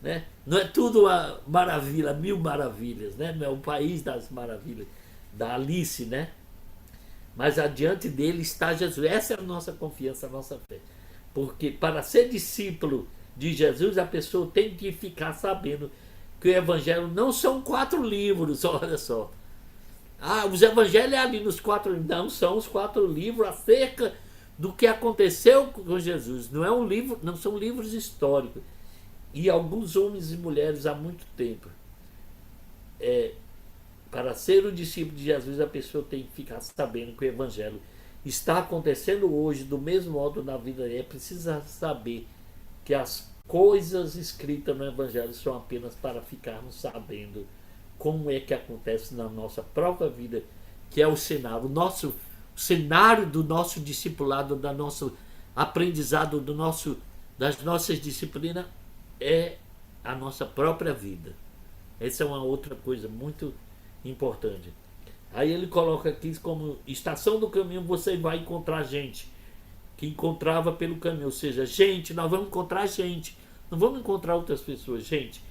Né? Não é tudo uma maravilha, 1000 maravilhas, né? Não é o país das maravilhas, da Alice, né? Mas adiante dele está Jesus. Essa é a nossa confiança, a nossa fé. Porque para ser discípulo de Jesus, a pessoa tem que ficar sabendo que o Evangelho não são 4 livros, olha só. Os Evangelhos é ali nos 4 livros. Não, são os 4 livros acerca do que aconteceu com Jesus. Não é um livro, não são livros históricos. E alguns homens e mulheres há muito tempo. Para ser o discípulo de Jesus, a pessoa tem que ficar sabendo que o Evangelho está acontecendo hoje, do mesmo modo na vida. É preciso saber que as coisas escritas no Evangelho são apenas para ficarmos sabendo como é que acontece na nossa própria vida, que é o cenário, o cenário do nosso discipulado, do nosso aprendizado, das nossas disciplinas, é a nossa própria vida. Essa é uma outra coisa muito importante. Aí ele coloca aqui como estação do caminho você vai encontrar gente que encontrava pelo caminho, ou seja, gente, nós vamos encontrar gente, não vamos encontrar outras pessoas, gente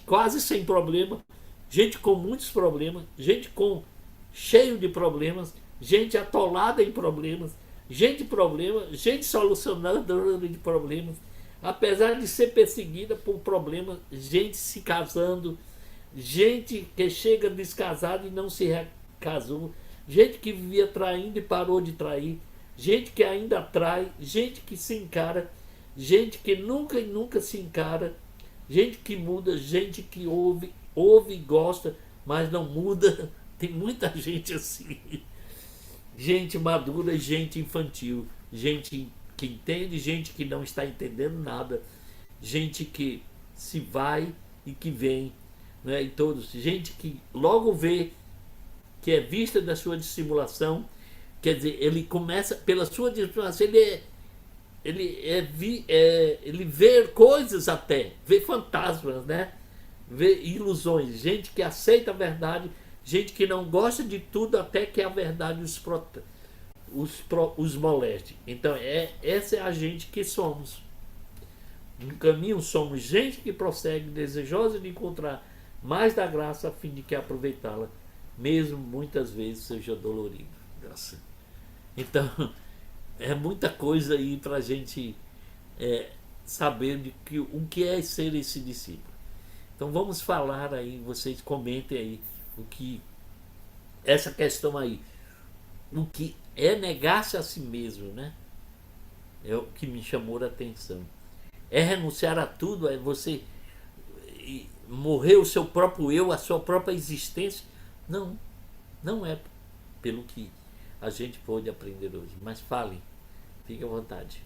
quase sem problema, gente com muitos problemas, gente cheio de problemas, gente atolada em problemas, gente solucionando de problemas, apesar de ser perseguida por problemas, gente se casando, gente que chega descasada e não se casou, gente que vivia traindo e parou de trair, gente que ainda trai, gente que se encara, gente que nunca se encara, gente que muda, gente que ouve e gosta, mas não muda. Tem muita gente assim. Gente madura e gente infantil, gente que entende, gente que não está entendendo nada, gente que se vai e que vem, né? E todos, gente que logo vê que é vista da sua dissimulação, quer dizer, ele começa pela sua dissimulação, ele vê coisas até, vê fantasmas, né? Vê ilusões, gente que aceita a verdade, gente que não gosta de tudo até que a verdade os moleste. Então essa é a gente que somos. No caminho somos gente que prossegue desejosa de encontrar mais da graça a fim de que aproveitá-la, mesmo muitas vezes seja dolorido. Graça. Então é muita coisa aí para a gente saber o que é ser esse discípulo. Então vamos falar aí, vocês comentem aí essa questão aí, o que é negar-se a si mesmo, né? É o que me chamou a atenção. É renunciar a tudo, é você morrer o seu próprio eu, a sua própria existência. Não é pelo que a gente pôde aprender hoje. Mas falem, fique à vontade.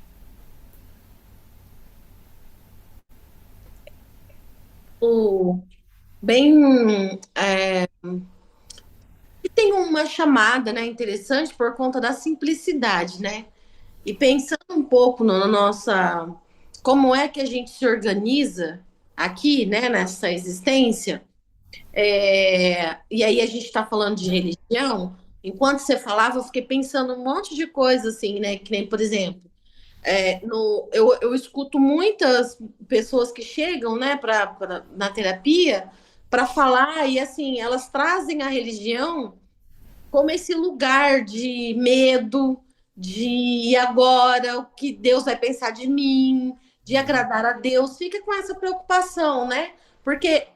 E tem uma chamada, né, interessante por conta da simplicidade, né? E pensando um pouco na nossa, como é que a gente se organiza aqui, né, nessa existência. E aí a gente está falando de religião. Enquanto você falava, eu fiquei pensando um monte de coisa assim, né? Que nem, por exemplo, eu escuto muitas pessoas que chegam, né, na terapia para falar, e assim, elas trazem a religião como esse lugar de medo, de e agora o que Deus vai pensar de mim, de agradar a Deus, fica com essa preocupação, né? Porque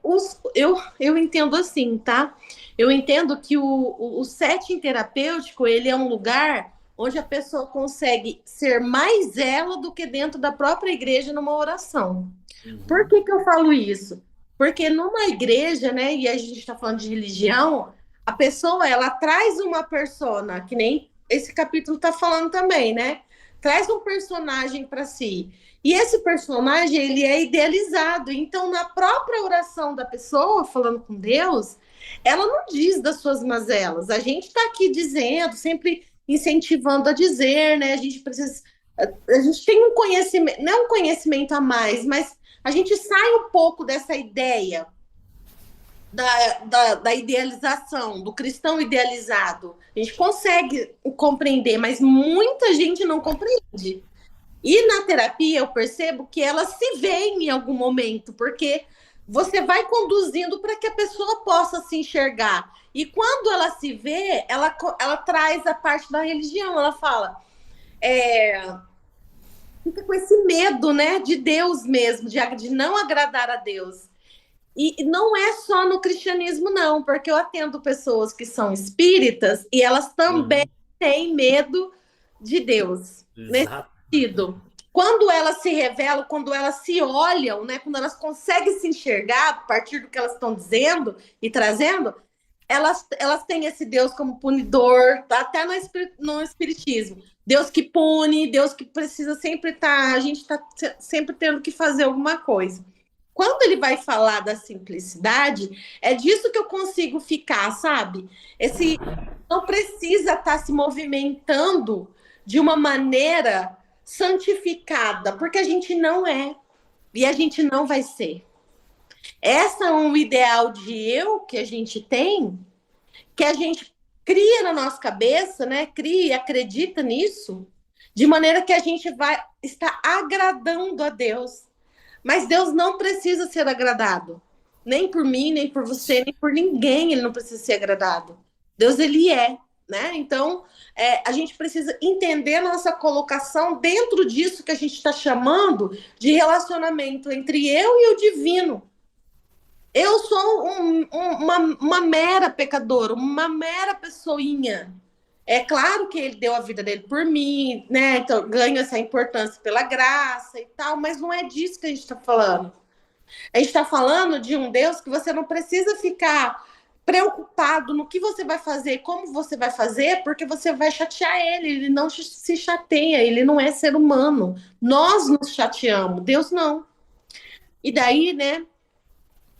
eu entendo assim, tá? Eu entendo que o setting terapêutico, ele é um lugar onde a pessoa consegue ser mais ela do que dentro da própria igreja numa oração. Por que eu falo isso? Porque numa igreja, né, e a gente está falando de religião, a pessoa, ela traz uma persona, que nem esse capítulo está falando também, né? traz um personagem para si. E esse personagem, ele é idealizado. Então, na própria oração da pessoa, falando com Deus, ela não diz das suas mazelas. A gente está aqui dizendo, sempre incentivando a dizer, né? A gente precisa... A gente tem um conhecimento, não um conhecimento a mais, mas a gente sai um pouco dessa ideia da idealização, do cristão idealizado. A gente consegue compreender, mas muita gente não compreende. E na terapia eu percebo que ela se vê em algum momento, porque você vai conduzindo para que a pessoa possa se enxergar. E quando ela se vê, ela traz a parte da religião. Ela fala, fica com esse medo, né, de Deus mesmo, de não agradar a Deus. E não é só no cristianismo, não, porque eu atendo pessoas que são espíritas e elas também têm medo de Deus. Nesse sentido. Quando elas se revelam, quando elas se olham, né, quando elas conseguem se enxergar a partir do que elas estão dizendo e trazendo, elas têm esse Deus como punidor, tá? Até no espiritismo. Deus que pune, Deus que precisa sempre estar... A gente está sempre tendo que fazer alguma coisa. Quando ele vai falar da simplicidade, é disso que eu consigo ficar, sabe? Esse não precisa estar se movimentando de uma maneira santificada, porque a gente não é e a gente não vai ser. Essa é um ideal de eu que a gente tem, que a gente cria na nossa cabeça, né? Cria e acredita nisso, de maneira que a gente vai estar agradando a Deus. Mas Deus não precisa ser agradado. Nem por mim, nem por você, nem por ninguém ele não precisa ser agradado. Deus, ele é, né? Então, a gente precisa entender a nossa colocação dentro disso que a gente está chamando de relacionamento entre eu e o divino. Eu sou uma mera pecadora, uma mera pessoinha. É claro que ele deu a vida dele por mim, né? Então, eu ganho essa importância pela graça e tal, mas não é disso que a gente está falando. A gente está falando de um Deus que você não precisa ficar preocupado no que você vai fazer, como você vai fazer, porque você vai chatear ele não se chateia, ele não é ser humano. Nós nos chateamos, Deus não. E daí, né?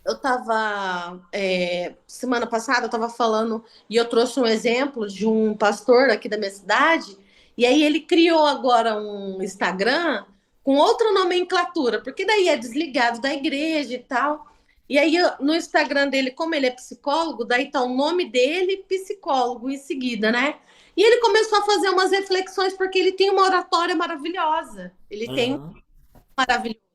Eu estava, semana passada, eu estava falando, e eu trouxe um exemplo de um pastor aqui da minha cidade, e aí ele criou agora um Instagram com outra nomenclatura, porque daí é desligado da igreja e tal. E aí no Instagram dele, como ele é psicólogo, daí tá o nome dele, psicólogo, em seguida, né? E ele começou a fazer umas reflexões, porque ele tem uma oratória maravilhosa. Ele tem um maravilhoso.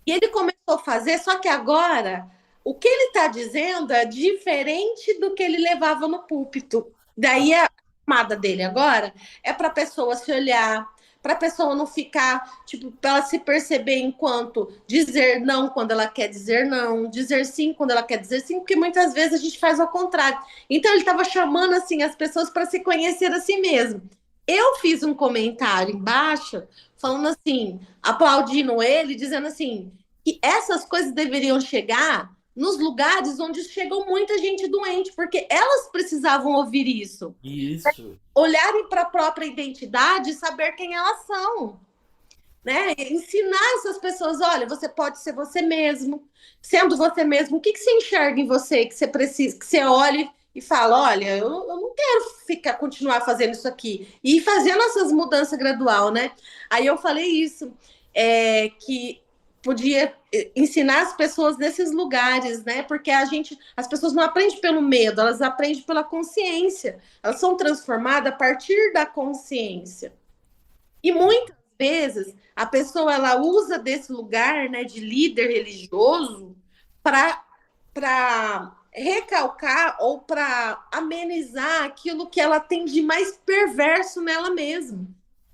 E ele começou a fazer, só que agora, o que ele está dizendo é diferente do que ele levava no púlpito. Daí a chamada dele agora é para a pessoa se olhar, para a pessoa não ficar, tipo, para ela se perceber enquanto dizer não quando ela quer dizer não, dizer sim quando ela quer dizer sim, porque muitas vezes a gente faz ao contrário. Então ele estava chamando assim as pessoas para se conhecer a si mesmo. Eu fiz um comentário embaixo falando assim, aplaudindo ele, dizendo assim, que essas coisas deveriam chegar nos lugares onde chegou muita gente doente, porque elas precisavam ouvir isso. Isso. Olharem para a própria identidade e saber quem elas são. Né? Ensinar essas pessoas, olha, você pode ser você mesmo. Sendo você mesmo, o que você enxerga em você, que você precisa, que você olhe e fala, olha, eu não quero continuar fazendo isso aqui. E fazendo essas mudanças gradual, né? Aí eu falei isso, que podia ensinar as pessoas nesses lugares, né? Porque as pessoas não aprendem pelo medo, elas aprendem pela consciência. Elas são transformadas a partir da consciência. E muitas vezes a pessoa ela usa desse lugar, né, de líder religioso para recalcar ou para amenizar aquilo que ela tem de mais perverso nela mesma.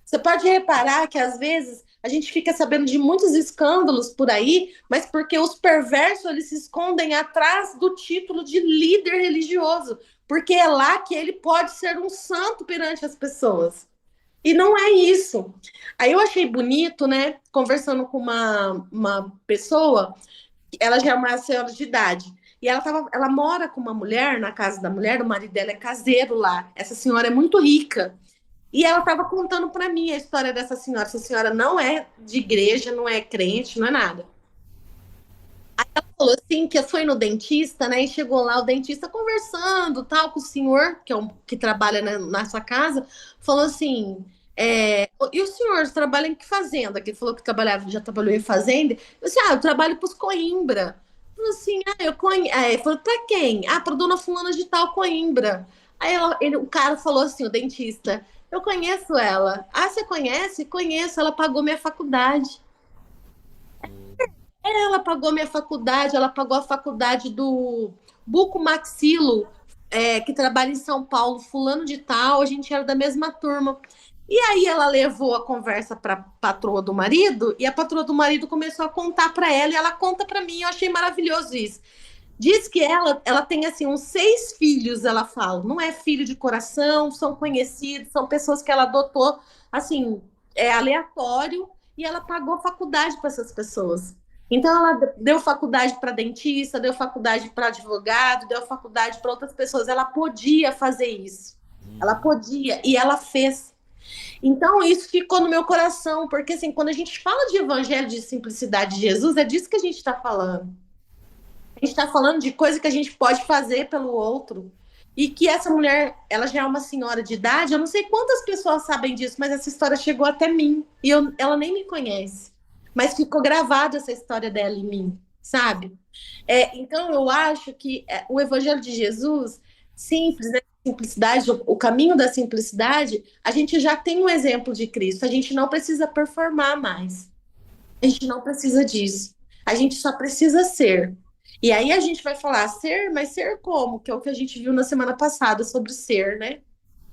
Você pode reparar que às vezes a gente fica sabendo de muitos escândalos por aí, mas porque os perversos eles se escondem atrás do título de líder religioso, porque é lá que ele pode ser um santo perante as pessoas. E não é isso. Aí eu achei bonito, né, conversando com uma pessoa, ela já é uma senhora de idade, e ela mora com uma mulher, na casa da mulher, o marido dela é caseiro lá. Essa senhora é muito rica. E ela estava contando para mim a história dessa senhora. Essa senhora não é de igreja, não é crente, não é nada. Falou assim que foi no dentista, né? E chegou lá o dentista conversando, tal, com o senhor que é que trabalha na sua casa, falou assim: e o senhor trabalha em que fazenda? Que ele falou que trabalhava, já trabalhou em fazenda. Eu disse: eu trabalho para os Coimbra. Falou assim: ele falou: para quem? Ah, para dona fulana de tal Coimbra. Aí o cara falou assim, o dentista: eu conheço ela. Ah, você conhece? Conheço, ela pagou minha faculdade. Ela pagou minha faculdade, ela pagou a faculdade do Buco Maxilo, que trabalha em São Paulo, fulano de tal, a gente era da mesma turma. E aí ela levou a conversa para a patroa do marido, e a patroa do marido começou a contar para ela, e ela conta para mim, eu achei maravilhoso isso. Diz que ela tem assim uns 6 filhos, ela fala. Não é filho de coração, são conhecidos, são pessoas que ela adotou, assim, é aleatório, e ela pagou faculdade para essas pessoas. Então ela deu faculdade para dentista, deu faculdade para advogado, deu faculdade para outras pessoas. Ela podia fazer isso. Ela podia e ela fez. Então isso ficou no meu coração, porque assim, quando a gente fala de evangelho de simplicidade de Jesus, é disso que a gente está falando. A gente está falando de coisa que a gente pode fazer pelo outro. E que essa mulher, ela já é uma senhora de idade, eu não sei quantas pessoas sabem disso, mas essa história chegou até mim. E ela nem me conhece. Mas ficou gravada essa história dela em mim, sabe? Então eu acho que o Evangelho de Jesus, simples, né? Simplicidade, o caminho da simplicidade, a gente já tem um exemplo de Cristo. A gente não precisa performar mais. A gente não precisa disso. A gente só precisa ser. E aí a gente vai falar ser, mas ser como? Que é o que a gente viu na semana passada sobre ser, né?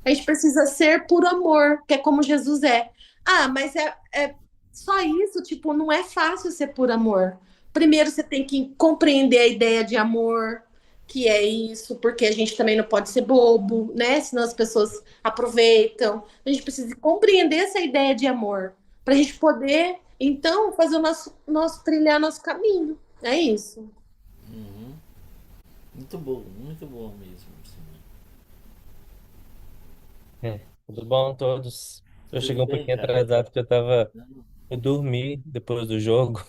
A gente precisa ser por amor, que é como Jesus é. Ah, mas é só isso, tipo, não é fácil ser por amor. Primeiro você tem que compreender a ideia de amor, que é isso, porque a gente também não pode ser bobo, né? Senão as pessoas aproveitam. A gente precisa compreender essa ideia de amor, para a gente poder, então, fazer o nosso trilhar nosso caminho. É isso. Uhum. Muito bom mesmo, Simone. Tudo bom, todos? Eu Tudo cheguei um bem, pouquinho cara? atrasado porque eu dormi depois do jogo.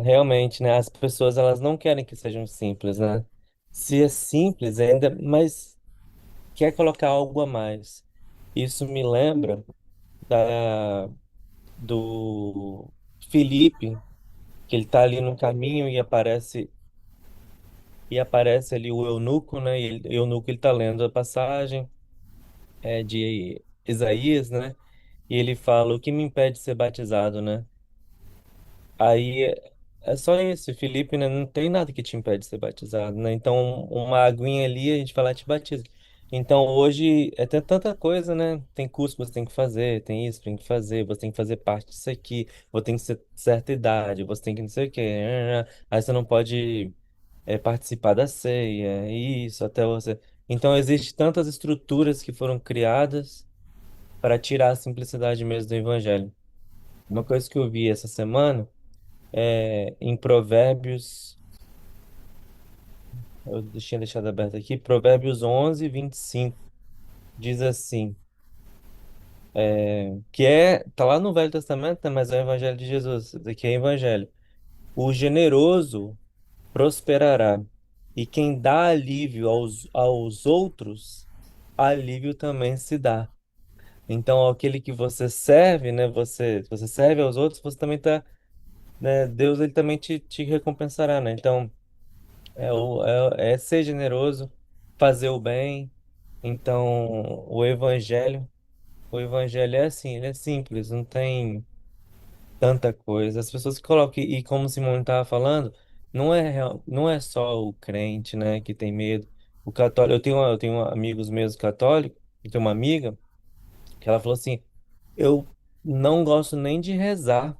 Realmente, né? As pessoas elas não querem que sejam simples, né? Se é simples ainda, mas quer colocar algo a mais. Isso me lembra da do Felipe, que ele tá ali no caminho e aparece ali o eunuco, né? O eunuco ele tá lendo a passagem de Isaías, né? E ele fala: "O que me impede de ser batizado, né?" Aí é só isso, Felipe, né? Não tem nada que te impede de ser batizado, né? Então, uma aguinha ali, a gente vai lá e te batiza. Então, hoje, tem tanta coisa, né? Tem curso que você tem que fazer, tem isso que tem que fazer, você tem que fazer parte disso aqui, você tem que ser certa idade, você tem que não sei o quê. Aí você não pode participar da ceia, isso, até você. Então, existe tantas estruturas que foram criadas para tirar a simplicidade mesmo do evangelho. Uma coisa que eu vi essa semana em Provérbios, eu tinha deixado aberto aqui, Provérbios 11:25 diz assim, tá lá no Velho Testamento, né, mas é o Evangelho de Jesus, isso aqui é Evangelho. O generoso prosperará, e quem dá alívio aos outros, alívio também se dá. Então, aquele que você serve, né, você serve aos outros, você também tá, né, Deus ele também te recompensará, né? Então, é ser generoso, fazer o bem. Então, o evangelho é assim, ele é simples, não tem tanta coisa. As pessoas que colocam, e como o Simone estava falando, não é só o crente, né, que tem medo. O católico, eu tenho amigos meus católicos, eu tenho uma amiga que ela falou assim, eu não gosto nem de rezar,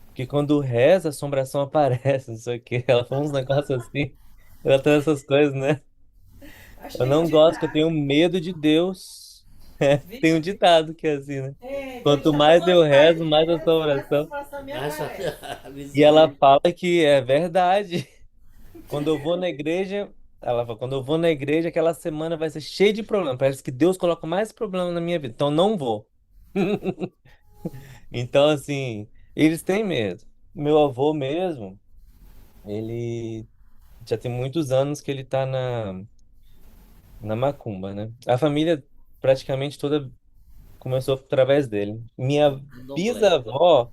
porque quando reza, a assombração aparece, não sei o quê. Ela falou uns negócios assim, ela tem essas coisas, né? Acho que Eu tem um não gosto, que eu ditado. tenho medo de Deus. Tem um Vixe, ditado que é assim, né? que eu Quanto estava mais eu mais rezo, mais rezo, mais assombração. assombração me Essa aparece. E ela misericórdia. fala que é verdade. Quando eu vou na igreja, Ela fala, quando eu vou na igreja, aquela semana vai ser cheia de problema. Parece que Deus coloca mais problema na minha vida. Então não vou. Então, assim, eles têm medo. Meu avô mesmo, ele já tem muitos anos que ele tá na macumba, né? A família praticamente toda começou através dele. Minha Candomblé. bisavó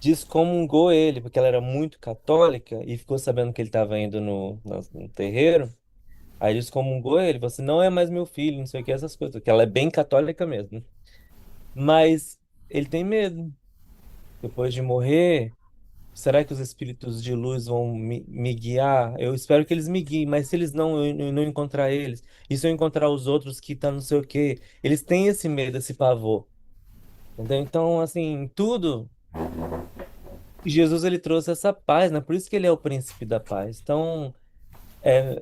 descomungou ele, porque ela era muito católica e ficou sabendo que ele estava indo no terreiro. Aí descomungou ele, você não é mais meu filho, não sei o que, essas coisas, porque ela é bem católica mesmo. Mas ele tem medo. Depois de morrer, será que os espíritos de luz vão me guiar? Eu espero que eles me guiem, mas se eles não, eu não encontrar eles, e se eu encontrar os outros que tá não sei o quê? Eles têm esse medo, esse pavor. Entendeu? Então, assim, tudo, Jesus ele trouxe essa paz, né? Por isso que ele é o príncipe da paz. Então, é,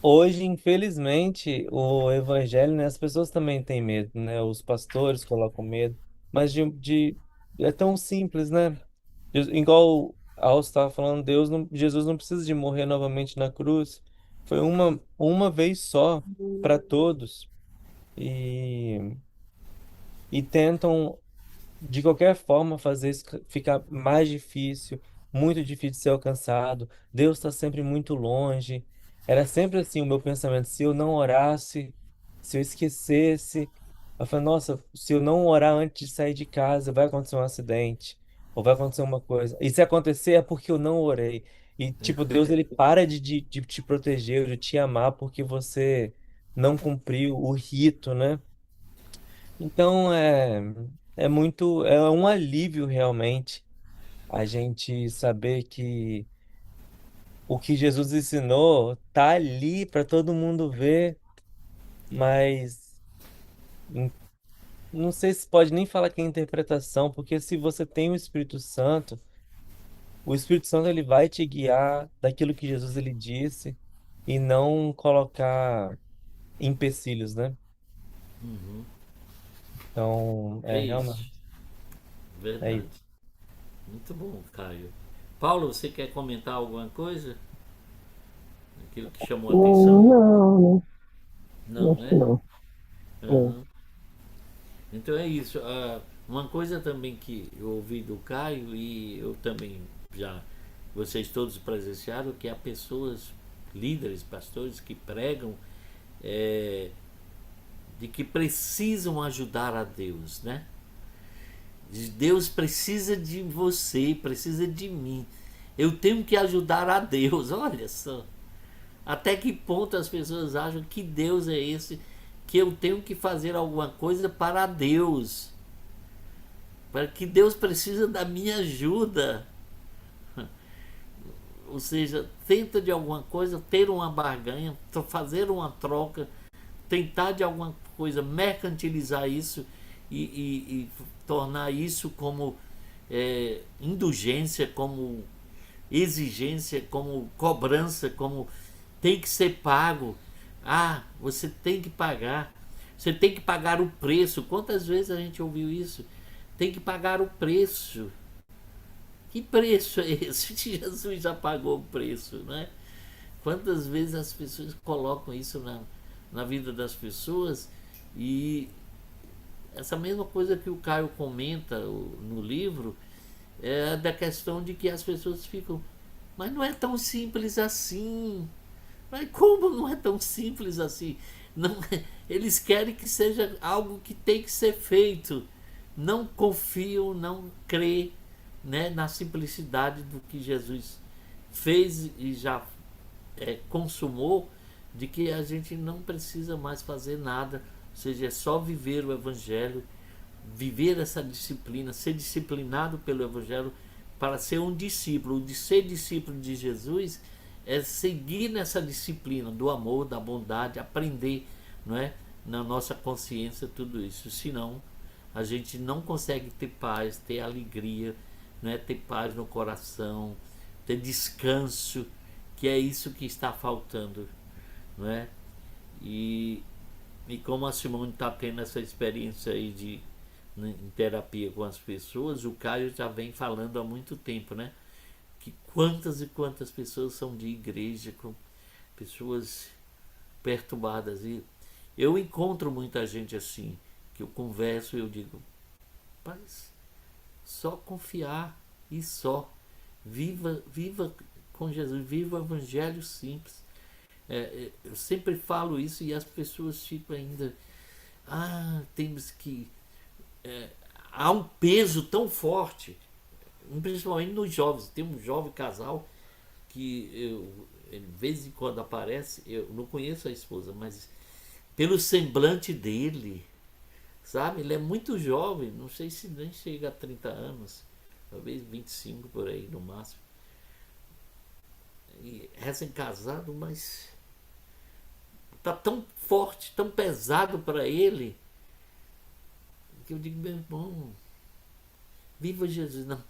hoje, infelizmente, o evangelho, né, as pessoas também têm medo, né? Os pastores colocam medo, mas é tão simples, né? Igual Alcio estava falando, Jesus não precisa de morrer novamente na cruz. Foi uma vez só para todos e, e tentam de qualquer forma fazer isso ficar mais difícil, muito difícil de ser alcançado. Deus está sempre muito longe. Era sempre assim o meu pensamento. Se eu não orasse, se eu esquecesse, eu falei, nossa, se eu não orar antes de sair de casa, vai acontecer um acidente, ou vai acontecer uma coisa. E se acontecer é porque eu não orei. E, tipo, Deus, ele para de te proteger, de te amar, porque você não cumpriu o rito, né? Então é um alívio realmente a gente saber que o que Jesus ensinou tá ali para todo mundo ver, mas hum, não sei se pode nem falar que é interpretação, porque se você tem o Espírito Santo ele vai te guiar daquilo que Jesus ele disse e não colocar empecilhos, né? Então, É realmente isso. é Verdade. isso. Muito bom, Caio. Paulo, você quer comentar alguma coisa? Aquilo que chamou a atenção? Não, Não, acho que né? não. Não. Aham. Então é isso. Uma coisa também que eu ouvi do Caio e eu também já vocês todos presenciaram que há pessoas, líderes, pastores que pregam é, de que precisam ajudar a Deus, né? Deus precisa de você, precisa de mim. Eu tenho que ajudar a Deus. Olha só. Até que ponto as pessoas acham que Deus é esse que eu tenho que fazer alguma coisa para Deus? Para que Deus precisa da minha ajuda. Ou seja, tenta de alguma coisa ter uma barganha, fazer uma troca, tentar de alguma coisa mercantilizar isso e tornar isso como indulgência, como exigência, como cobrança, como tem que ser pago. Ah, você tem que pagar. Você tem que pagar o preço. Quantas vezes a gente ouviu isso? Tem que pagar o preço. Que preço é esse? Jesus já pagou o preço, né? Quantas vezes as pessoas colocam isso na vida das pessoas e essa mesma coisa que o Caio comenta no livro é da questão de que as pessoas ficam, mas não é tão simples assim. Mas como não é tão simples assim? Não, eles querem que seja algo que tem que ser feito. Não confiam, não crê, né, na simplicidade do que Jesus fez e já consumou, de que a gente não precisa mais fazer nada, ou seja, é só viver o Evangelho, viver essa disciplina, ser disciplinado pelo Evangelho para ser um discípulo. De ser discípulo de Jesus é seguir nessa disciplina do amor, da bondade, aprender, não é, na nossa consciência tudo isso. Senão a gente não consegue ter paz, ter alegria, né, ter paz no coração, ter descanso, que é isso que está faltando, não é? E, e como a Simone está tendo essa experiência aí de em terapia com as pessoas, o Caio já vem falando há muito tempo, né? Que quantas e quantas pessoas são de igreja, pessoas perturbadas. E eu encontro muita gente assim, que eu converso e eu digo, mas só confiar e só. Viva com Jesus, viva o evangelho simples. Eu sempre falo isso e as pessoas ficam ainda. Temos que. Há um peso tão forte, principalmente nos jovens. Tem um jovem casal que de vez em quando aparece, eu não conheço a esposa, mas pelo semblante dele, sabe? Ele é muito jovem, não sei se nem chega a 30 anos, talvez 25 por aí no máximo. E recém-casado, mas tá tão forte, tão pesado para ele, que eu digo, meu irmão, viva Jesus, não,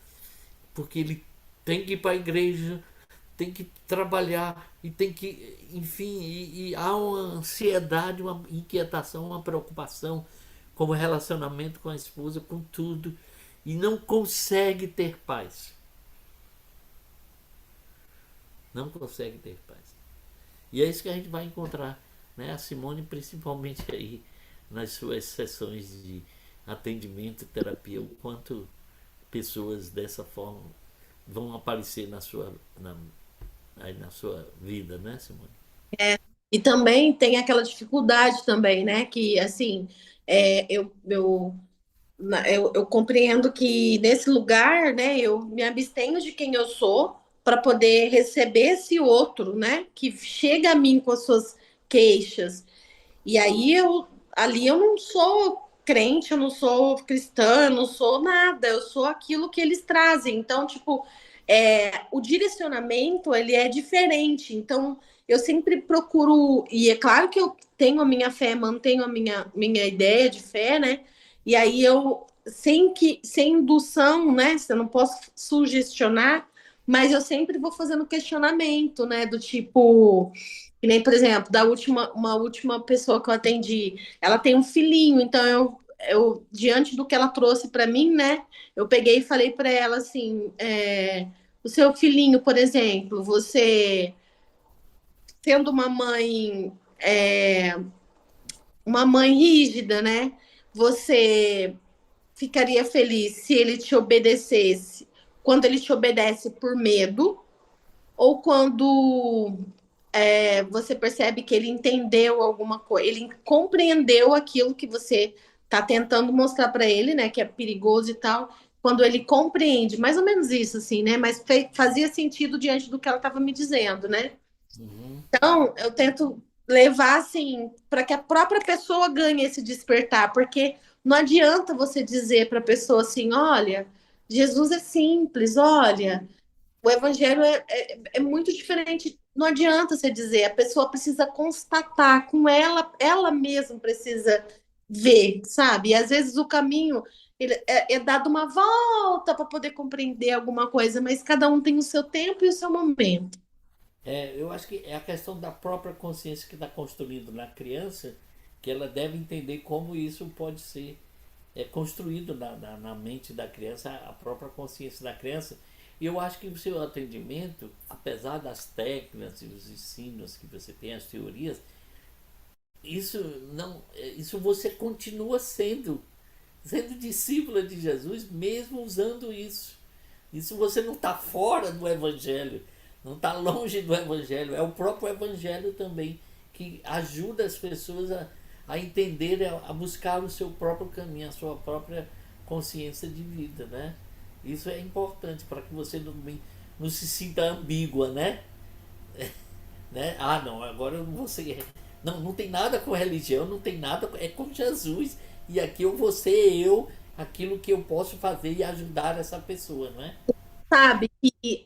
porque ele tem que ir para a igreja, tem que trabalhar e tem que, enfim, e há uma ansiedade, uma inquietação, uma preocupação com o relacionamento com a esposa, com tudo, e não consegue ter paz. Não consegue ter paz. E é isso que a gente vai encontrar, né? A Simone, principalmente aí nas suas sessões de atendimento, terapia, o quanto pessoas dessa forma vão aparecer aí na sua vida, né, Simone? E também tem aquela dificuldade também, né? Que assim, eu compreendo que nesse lugar, né, eu me abstenho de quem eu sou para poder receber esse outro, né, que chega a mim com as suas queixas. E aí ali eu não sou crente, eu não sou cristã, eu não sou nada, eu sou aquilo que eles trazem. Então, tipo, o direcionamento ele é diferente. Então, eu sempre procuro, e é claro que eu tenho a minha fé, mantenho a minha ideia de fé, né? E aí eu, sem indução, né? Eu não posso sugestionar, mas eu sempre vou fazendo questionamento, né? Do tipo, que nem, por exemplo, uma última pessoa que eu atendi, ela tem um filhinho, então eu diante do que ela trouxe para mim, né? Eu peguei e falei para ela assim, o seu filhinho, por exemplo, você sendo uma mãe rígida, né? Você ficaria feliz se ele te obedecesse quando ele te obedece por medo ou quando você percebe que ele entendeu alguma coisa, ele compreendeu aquilo que você está tentando mostrar para ele, né, que é perigoso e tal, quando ele compreende, mais ou menos isso, assim, né, mas fazia sentido diante do que ela estava me dizendo, né. Uhum. Então, eu tento levar, assim, para que a própria pessoa ganhe esse despertar, porque não adianta você dizer para a pessoa assim, olha, Jesus é simples, olha, o evangelho é muito diferente. Não adianta você dizer, a pessoa precisa constatar com ela mesma precisa ver, sabe? E às vezes o caminho é dado uma volta para poder compreender alguma coisa, mas cada um tem o seu tempo e o seu momento. Eu acho que é a questão da própria consciência que está construído na criança, que ela deve entender como isso pode ser construído na mente da criança, a própria consciência da criança. E eu acho que o seu atendimento, apesar das técnicas e os ensinos que você tem, as teorias, isso não, isso você continua sendo discípula de Jesus, mesmo usando isso. Isso você não está fora do Evangelho, não está longe do Evangelho, é o próprio Evangelho também que ajuda as pessoas a entender, a buscar o seu próprio caminho, a sua própria consciência de vida, né? Isso é importante para que você não se sinta ambígua, né? Né? Não, agora eu não vou ser. Não, não tem nada com religião, não tem nada, é com Jesus. E aqui eu vou ser eu, aquilo que eu posso fazer e ajudar essa pessoa, né? Sabe? E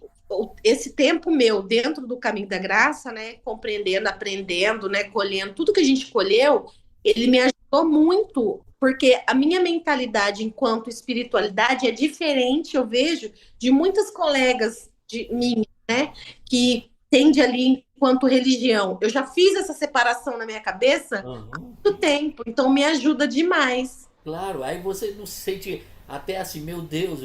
esse tempo meu dentro do caminho da graça, né, compreendendo, aprendendo, né, colhendo tudo que a gente colheu, ele me ajudou muito, porque a minha mentalidade enquanto espiritualidade é diferente, eu vejo, de muitas colegas de mim, né, que tende ali enquanto religião. Eu já fiz essa separação na minha cabeça há Uhum. muito tempo, então me ajuda demais. Claro, aí você não se sente até assim, meu Deus,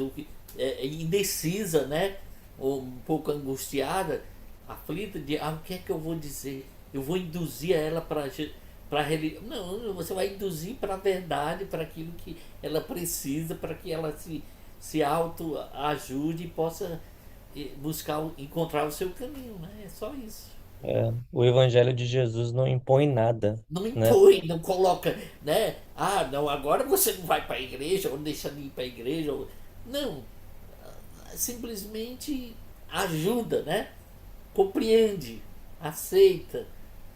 indecisa, né? Ou um pouco angustiada. aflita de o que é que eu vou dizer? Eu vou induzir ela para religião. Não, você vai induzir para a verdade, para aquilo que ela precisa, para que ela se auto-ajude e possa buscar, encontrar o seu caminho, né? É só isso. O evangelho de Jesus não impõe nada, Não né? impõe, não coloca, né? Ah, não, agora você não vai para a igreja, ou deixa de ir para a igreja. Não, simplesmente ajuda, né? Compreende, aceita,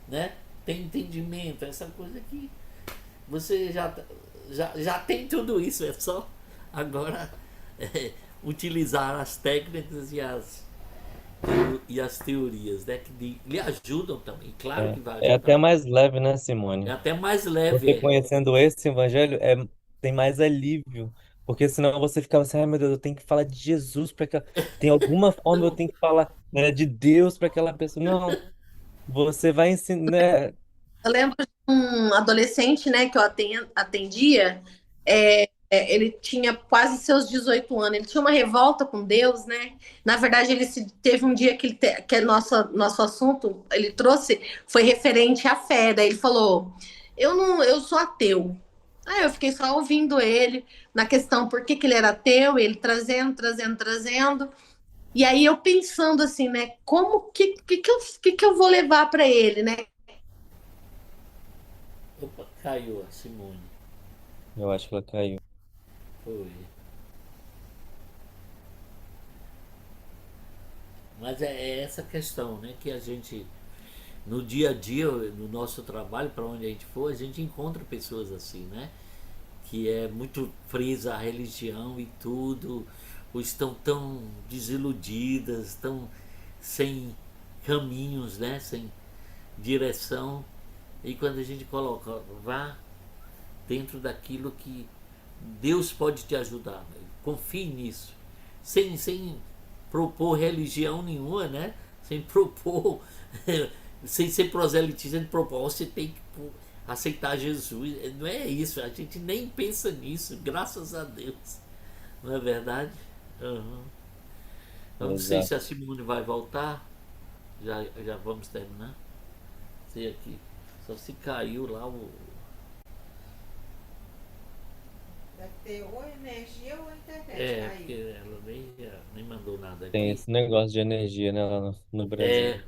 né? Tem entendimento, essa coisa que você já tem tudo isso, é só agora utilizar as técnicas e as teorias, né? Que lhe ajudam também, claro que vai É até ajudar. mais leve, né, É Simone? até mais leve, Você conhecendo esse evangelho tem mais alívio. Porque senão você ficava assim, ai meu Deus, eu tenho que falar de Jesus para que tem alguma forma eu Não, tenho que falar, né, de Deus para aquela pessoa. Não, você vai ensinar. Eu lembro de um adolescente, né, que eu atendia, ele tinha quase seus 18 anos, ele tinha uma revolta com Deus, né? Na verdade, teve um dia que é nosso assunto, ele trouxe, foi referente à fé, daí ele falou, eu sou ateu. Aí eu fiquei só ouvindo ele na questão por que que ele era ateu, ele trazendo. E aí eu pensando assim, né, que eu vou levar para ele, né? opa, caiu a Simone. Eu acho que ela caiu. Foi. Mas é essa questão, né? Que a gente, no dia a dia, no nosso trabalho, para onde a gente for, a gente encontra pessoas assim, né? Que é muito presa à religião e tudo, ou estão tão desiludidas, tão sem caminhos, né? Sem direção. E quando a gente coloca, vá dentro daquilo que Deus pode te ajudar, né? Confie nisso, sem propor religião nenhuma, né? Sem propor, sem ser proselitista, de propor, você tem que aceitar Jesus. Não é isso, a gente nem pensa nisso, graças a Deus. Não é verdade? Uhum. Eu não sei se Exato. a Simone vai voltar. Já vamos terminar. Sei aqui. Só se caiu lá o. Deve ter ou energia ou a internet É, porque caiu. ela nem mandou nada Tem aqui. esse negócio de energia, né, lá no Brasil. É,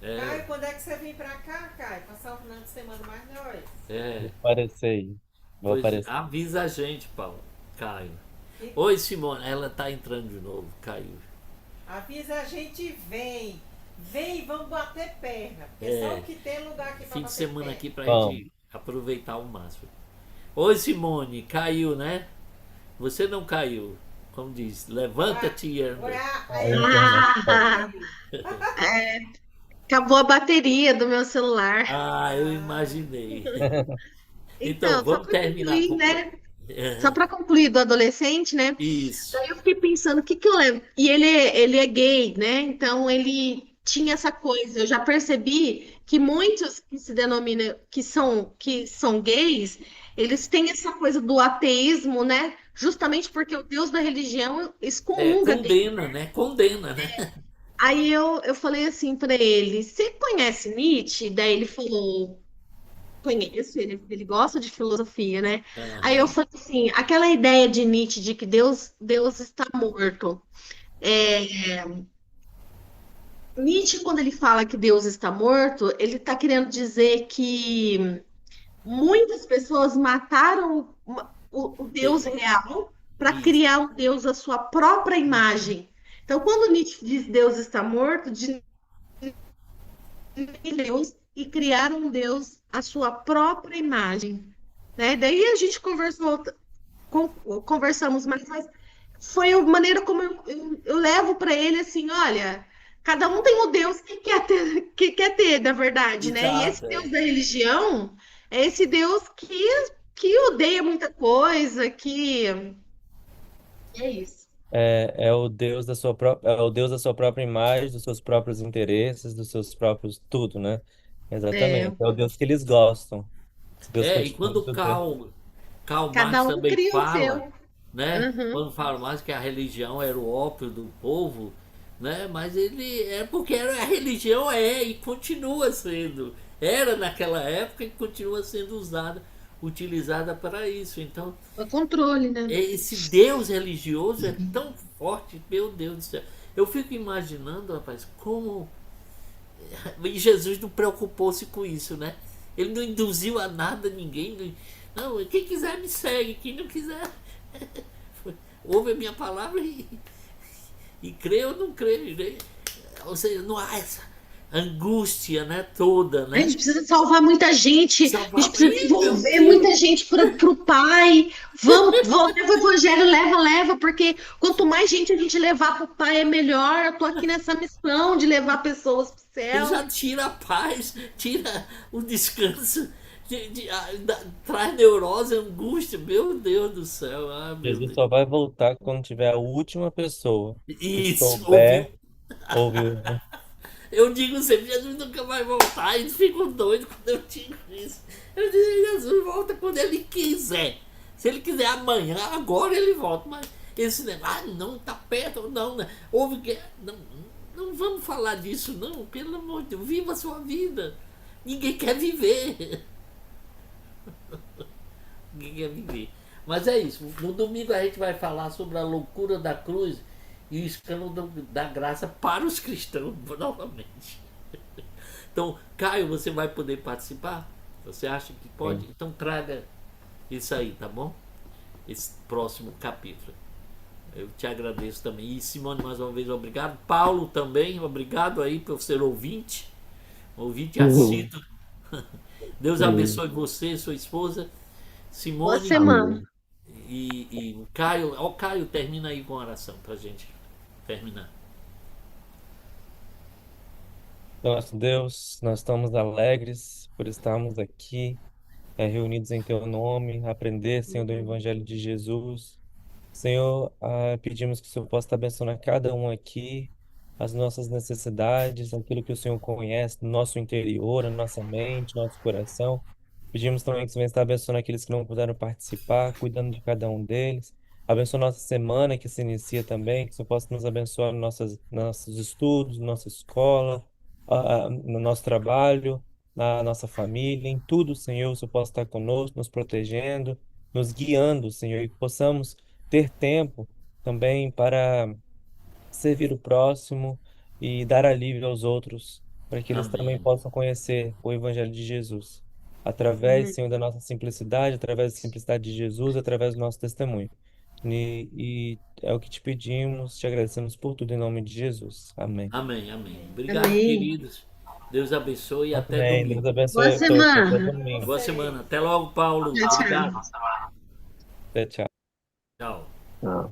é, Caio, quando é que você vem pra cá, Caio? Passar o final de semana mais nós. é. Vou aparecer aí. Vou Pois aparecer. avisa a gente, Paulo. Caio. E Oi, Simone. Ela tá entrando de novo. Caiu. avisa a gente, vem. Vem e vamos bater perna. Porque É. só o que tem lugar aqui pra Fim de bater semana perna. aqui pra Vamos. gente aproveitar o máximo. Oi, Simone. Caiu, né? Você não caiu. Como diz, levanta-te e anda. Olha, A aí, internet Ah, acabou a bateria do meu celular. Ah, eu imaginei. Então, Então, só vamos para terminar. concluir, né? Só É, para concluir do adolescente, né? isso. Daí eu fiquei pensando, o que que eu levo? E ele é gay, né? Então ele tinha essa coisa. Eu já percebi que muitos que se denominam que são gays, eles têm essa coisa do ateísmo, né? Justamente porque o Deus da religião É, excomunga dele. condena, né? Condena, né? Aí eu falei assim para ele: você conhece Nietzsche? Daí ele falou. Conheço, ele gosta de filosofia, né? Aí eu Aham. falei assim, aquela ideia de Nietzsche de que Deus está morto. É, Nietzsche, quando ele fala que Deus está morto, ele está querendo dizer que muitas pessoas mataram o Deus De- real para Isso. criar um Deus à sua própria imagem. Então, quando Nietzsche diz Deus está morto, de Deus e criar um Deus à sua própria imagem. Né? Daí a gente conversamos mais, mas foi a maneira como eu levo para ele assim, olha, cada um tem o Deus que quer ter, na verdade, né? E esse Exato. Deus É. da religião é esse Deus que odeia muita coisa, que é isso. é o Deus da sua própria, é o Deus da sua própria imagem, dos seus próprios interesses, dos seus próprios tudo, né? É, Exatamente. É o Deus que eles gostam. Deus E continua quando sendo Deus. Karl cada Marx um também cria o fala, seu. né? Uhum. Quando fala mais que a religião era o ópio do povo, né? Mas ele é porque a religião é e continua sendo. Era naquela época e continua sendo usada, utilizada para isso. Então, O controle, né? esse Deus religioso é tão forte, meu Deus do céu. Eu fico imaginando, rapaz, como. E Jesus não preocupou-se com isso, né? Ele não induziu a nada ninguém. Não, quem quiser me segue, quem não quiser, ouve a minha palavra e crê ou não crê. Né? Ou seja, não há essa angústia, né, toda, A né? gente precisa salvar muita gente, a gente Salvar. precisa Ih, meu devolver Deus! muita gente para o Pai. Vamos, leva o Evangelho, leva, porque quanto mais gente a gente levar para o Pai é melhor. Eu tô aqui nessa missão de levar pessoas para o Ele céu. já tira a paz, tira o descanso, traz neurose, angústia. Meu Deus do céu, ah, meu Jesus Deus. só vai voltar quando tiver a última pessoa que Isso, ouviu? souber ouvir, né? Eu digo sempre, Jesus nunca vai voltar. Eles ficam doidos quando eu digo isso. Eu digo, Jesus volta quando ele quiser. Se ele quiser amanhã, agora ele volta. Mas esse negócio, não, tá perto, não, né? Houve que. Não, não vamos falar disso, não. Pelo amor de Deus, viva a sua vida. Ninguém quer viver. Ninguém quer viver. Mas é isso. No domingo a gente vai falar sobre a loucura da cruz e o escândalo da graça para os cristãos, novamente. Então, Caio, você vai poder participar? Você acha que pode? Sim. Então traga isso aí, tá bom? Esse próximo capítulo. Eu te agradeço também. E Simone, mais uma vez, obrigado. Paulo também, obrigado aí por ser ouvinte assíduo. Deus abençoe você, sua esposa, Boa Simone semana. e o Caio. Ó, Caio, termina aí com a oração pra gente terminar. Nosso Deus, nós estamos alegres por estarmos aqui, reunidos em Teu nome, aprender, Senhor, do Evangelho de Jesus. Senhor, pedimos que o Senhor possa estar abençoando a cada um aqui, as nossas necessidades, aquilo que o Senhor conhece no nosso interior, na nossa mente, no nosso coração. Pedimos também que o Senhor estar abençoando aqueles que não puderam participar, cuidando de cada um deles. Abençoa nossa semana que se inicia também, que o Senhor possa nos abençoar nos nossos estudos, na nossa escola, no nosso trabalho, na nossa família, em tudo, Senhor, o Senhor possa estar conosco, nos protegendo, nos guiando, Senhor, e que possamos ter tempo também para servir o próximo e dar alívio aos outros, para que eles também Amém. possam conhecer o Evangelho de Jesus, através, Senhor, da nossa simplicidade, através da simplicidade de Jesus, através do nosso testemunho. E é o que te pedimos, te agradecemos por tudo em nome de Jesus. Amém. Amém, amém. Obrigado, Amém. queridos. Deus abençoe e até Amém. Deus domingo. Boa abençoe a todos. Até semana. domingo. Boa semana. Até logo, Paulo. Tchau, Obrigado. tchau. Até tchau. Tchau. Ah.